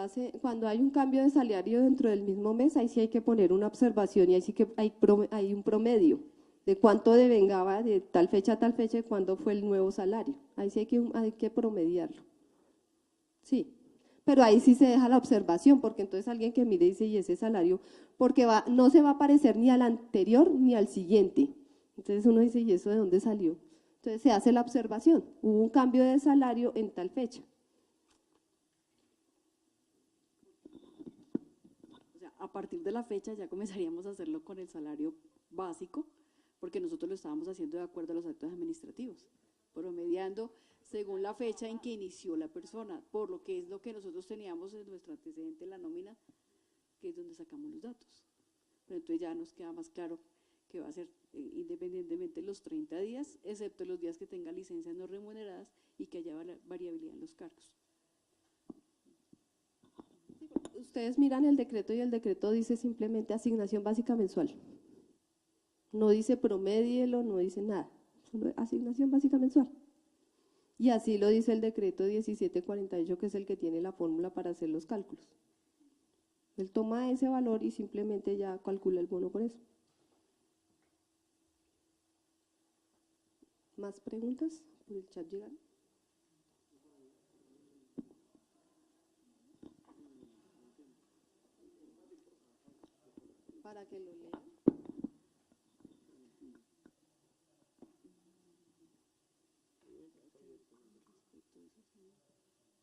¿Sí? Cuando hay un cambio de salario dentro del mismo mes, ahí sí hay que poner una observación y ahí sí que hay un promedio de cuánto devengaba de tal fecha a tal fecha y cuándo fue el nuevo salario. Ahí sí hay que promediarlo. Sí, pero ahí sí se deja la observación, porque entonces alguien que mire dice, ¿y ese salario? Porque no se va a parecer ni al anterior ni al siguiente. Entonces uno dice, ¿y eso de dónde salió? Entonces se hace la observación, hubo un cambio de salario en tal fecha. A partir de la fecha ya comenzaríamos a hacerlo con el salario básico, porque nosotros lo estábamos haciendo de acuerdo a los actos administrativos, promediando según la fecha en que inició la persona, por lo que es lo que nosotros teníamos en nuestro antecedente, la nómina, que es donde sacamos los datos. Pero entonces ya nos queda más claro que va a ser independientemente los 30 días, excepto los días que tenga licencias no remuneradas y que haya variabilidad en los cargos. Ustedes miran el decreto y el decreto dice simplemente asignación básica mensual. No dice promédielo, no dice nada, solo asignación básica mensual. Y así lo dice el decreto 1748, que es el que tiene la fórmula para hacer los cálculos. Él toma ese valor y simplemente ya calcula el bono con eso. ¿Más preguntas? Por el chat llegan. Para que lo lean.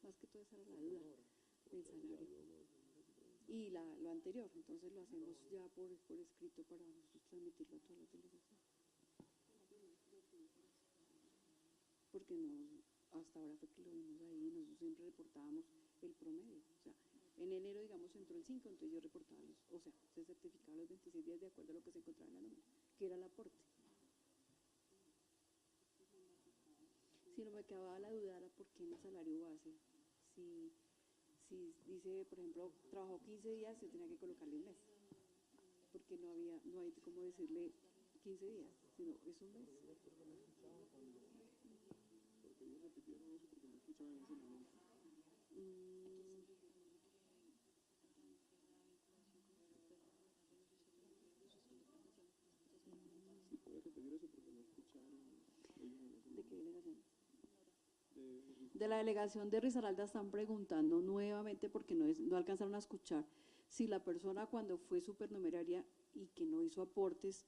Más que todo esa era la duda del salario. Y lo anterior, entonces lo hacemos ya por escrito para nosotros transmitirlo a todas las delegaciones. Porque no, hasta ahora fue que lo vimos ahí, nosotros siempre reportábamos el promedio. O sea, en enero, digamos, entró el 5, entonces yo reportaba o sea, se certificaba los 26 días de acuerdo a lo que se encontraba en la nómina, que era el aporte. Si no me quedaba la duda era por qué en el salario base, si dice, por ejemplo, trabajó 15 días, se tenía que colocarle un mes, porque no hay como decirle 15 días, sino es un mes. ¿De qué delegación? De la delegación de Risaralda están preguntando nuevamente porque no alcanzaron a escuchar si la persona cuando fue supernumeraria y que no hizo aportes,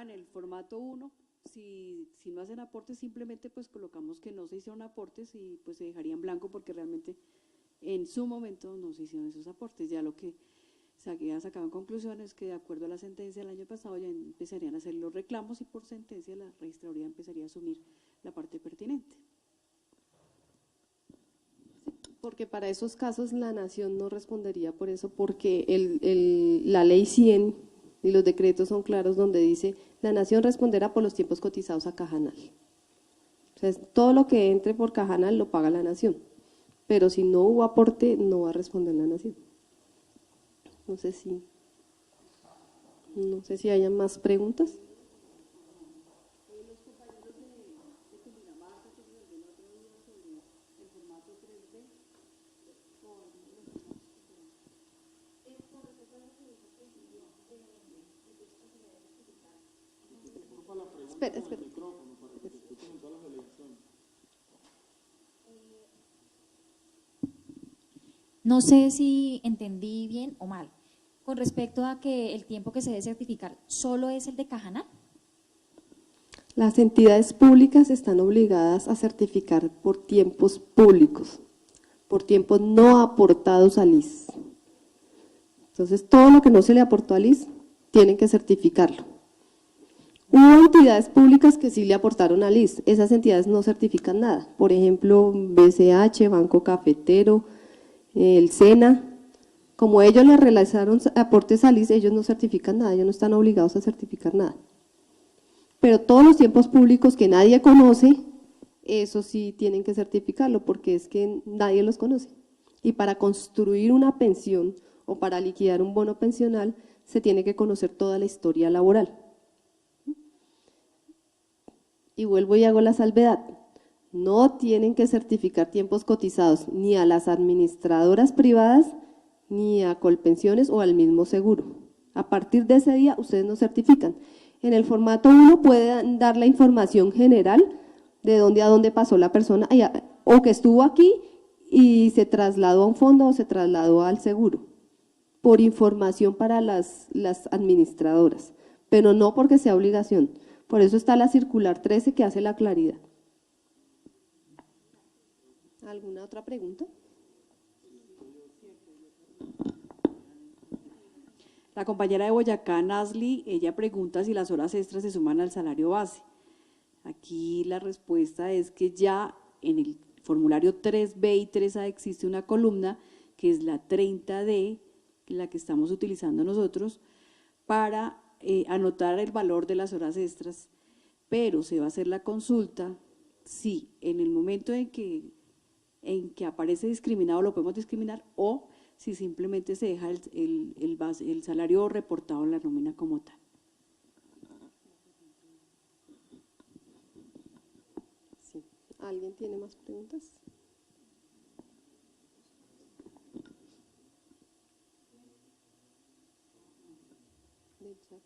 en el formato 1, si no hacen aportes simplemente pues colocamos que no se hicieron aportes y pues se dejaría en blanco porque realmente en su momento no se hicieron esos aportes. Ya lo que se había sacado en conclusión es que de acuerdo a la sentencia del año pasado ya empezarían a hacer los reclamos y por sentencia la registraduría empezaría a asumir la parte pertinente. Porque para esos casos la nación no respondería por eso, porque la ley 100 y los decretos son claros donde dice la nación responderá por los tiempos cotizados a Cajanal. O sea, todo lo que entre por Cajanal lo paga la nación, pero si no hubo aporte no va a responder la nación. No sé si hayan más preguntas. Espera. No sé si entendí bien o mal. Con respecto a que el tiempo que se debe certificar, ¿solo es el de Cajanal? Las entidades públicas están obligadas a certificar por tiempos públicos, por tiempos no aportados al IS. Entonces, todo lo que no se le aportó al IS, tienen que certificarlo. Hubo entidades públicas que sí le aportaron al IS, esas entidades no certifican nada. Por ejemplo, BCH, Banco Cafetero, el SENA, como ellos le realizaron aportes al IS, ellos no certifican nada, ellos no están obligados a certificar nada. Pero todos los tiempos públicos que nadie conoce, eso sí tienen que certificarlo, porque es que nadie los conoce. Y para construir una pensión o para liquidar un bono pensional, se tiene que conocer toda la historia laboral. Y vuelvo y hago la salvedad. No tienen que certificar tiempos cotizados ni a las administradoras privadas, ni a Colpensiones o al mismo seguro. A partir de ese día, ustedes no certifican. En el formato 1 pueden dar la información general de dónde a dónde pasó la persona, o que estuvo aquí y se trasladó a un fondo o se trasladó al seguro, por información para las administradoras, pero no porque sea obligación. Por eso está la circular 13 que hace la claridad. ¿Alguna otra pregunta? La compañera de Boyacá, Nasli, ella pregunta si las horas extras se suman al salario base. Aquí la respuesta es que ya en el formulario 3B y 3A existe una columna que es la 30D, la que estamos utilizando nosotros, para anotar el valor de las horas extras, pero se va a hacer la consulta si en el momento en que aparece discriminado lo podemos discriminar o si simplemente se deja el salario reportado en la nómina como tal. Sí. ¿Alguien tiene más preguntas? Del chat.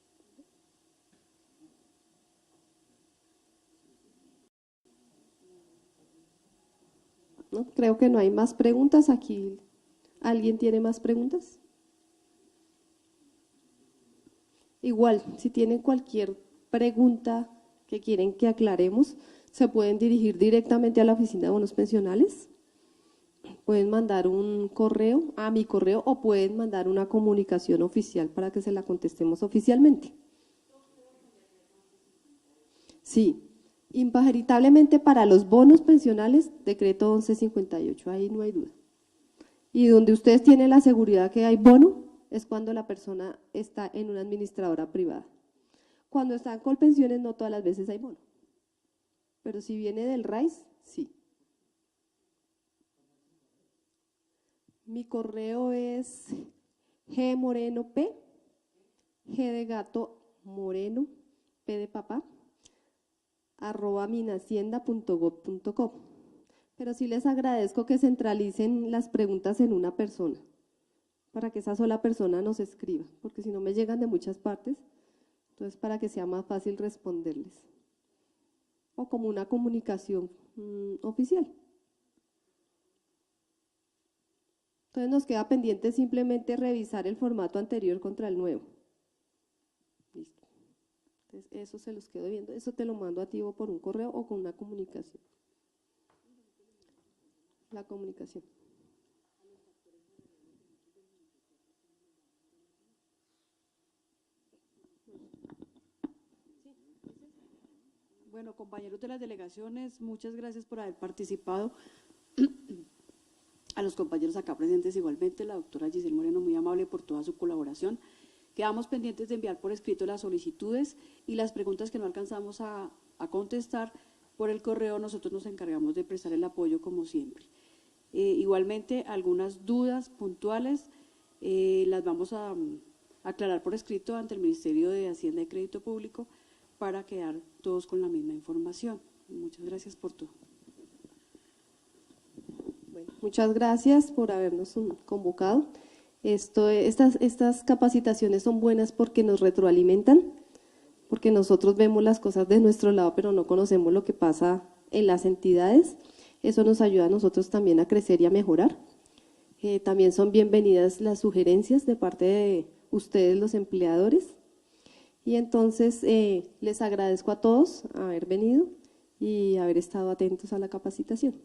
No, creo que no hay más preguntas aquí. ¿Alguien tiene más preguntas? Igual, si tienen cualquier pregunta que quieren que aclaremos, se pueden dirigir directamente a la oficina de bonos pensionales. Pueden mandar un correo a mi correo o pueden mandar una comunicación oficial para que se la contestemos oficialmente. Sí, impageritablemente para los bonos pensionales, decreto 1158, ahí no hay duda. Y donde ustedes tienen la seguridad que hay bono es cuando la persona está en una administradora privada. Cuando están con pensiones no todas las veces hay bono, pero si viene del RAIS, sí. Mi correo es gmorenop, g de gato moreno, p de papá, @minahacienda.gov.co. Pero sí les agradezco que centralicen las preguntas en una persona, para que esa sola persona nos escriba, porque si no me llegan de muchas partes, entonces para que sea más fácil responderles. O como una comunicación oficial. Entonces nos queda pendiente simplemente revisar el formato anterior contra el nuevo. Listo. Entonces eso se los quedo viendo, eso te lo mando a ti o por un correo o con una comunicación. La comunicación. Bueno, compañeros de las delegaciones, muchas gracias por haber participado. A los compañeros acá presentes igualmente, la doctora Giselle Moreno, muy amable por toda su colaboración. Quedamos pendientes de enviar por escrito las solicitudes y las preguntas que no alcanzamos a contestar por el correo, nosotros nos encargamos de prestar el apoyo como siempre. Igualmente, algunas dudas puntuales las vamos a aclarar por escrito ante el Ministerio de Hacienda y Crédito Público para quedar todos con la misma información. Muchas gracias por todo. Bueno, muchas gracias por habernos convocado. Estas capacitaciones son buenas porque nos retroalimentan, porque nosotros vemos las cosas de nuestro lado, pero no conocemos lo que pasa en las entidades. Eso nos ayuda a nosotros también a crecer y a mejorar. También son bienvenidas las sugerencias de parte de ustedes, los empleadores. Y entonces les agradezco a todos haber venido y haber estado atentos a la capacitación.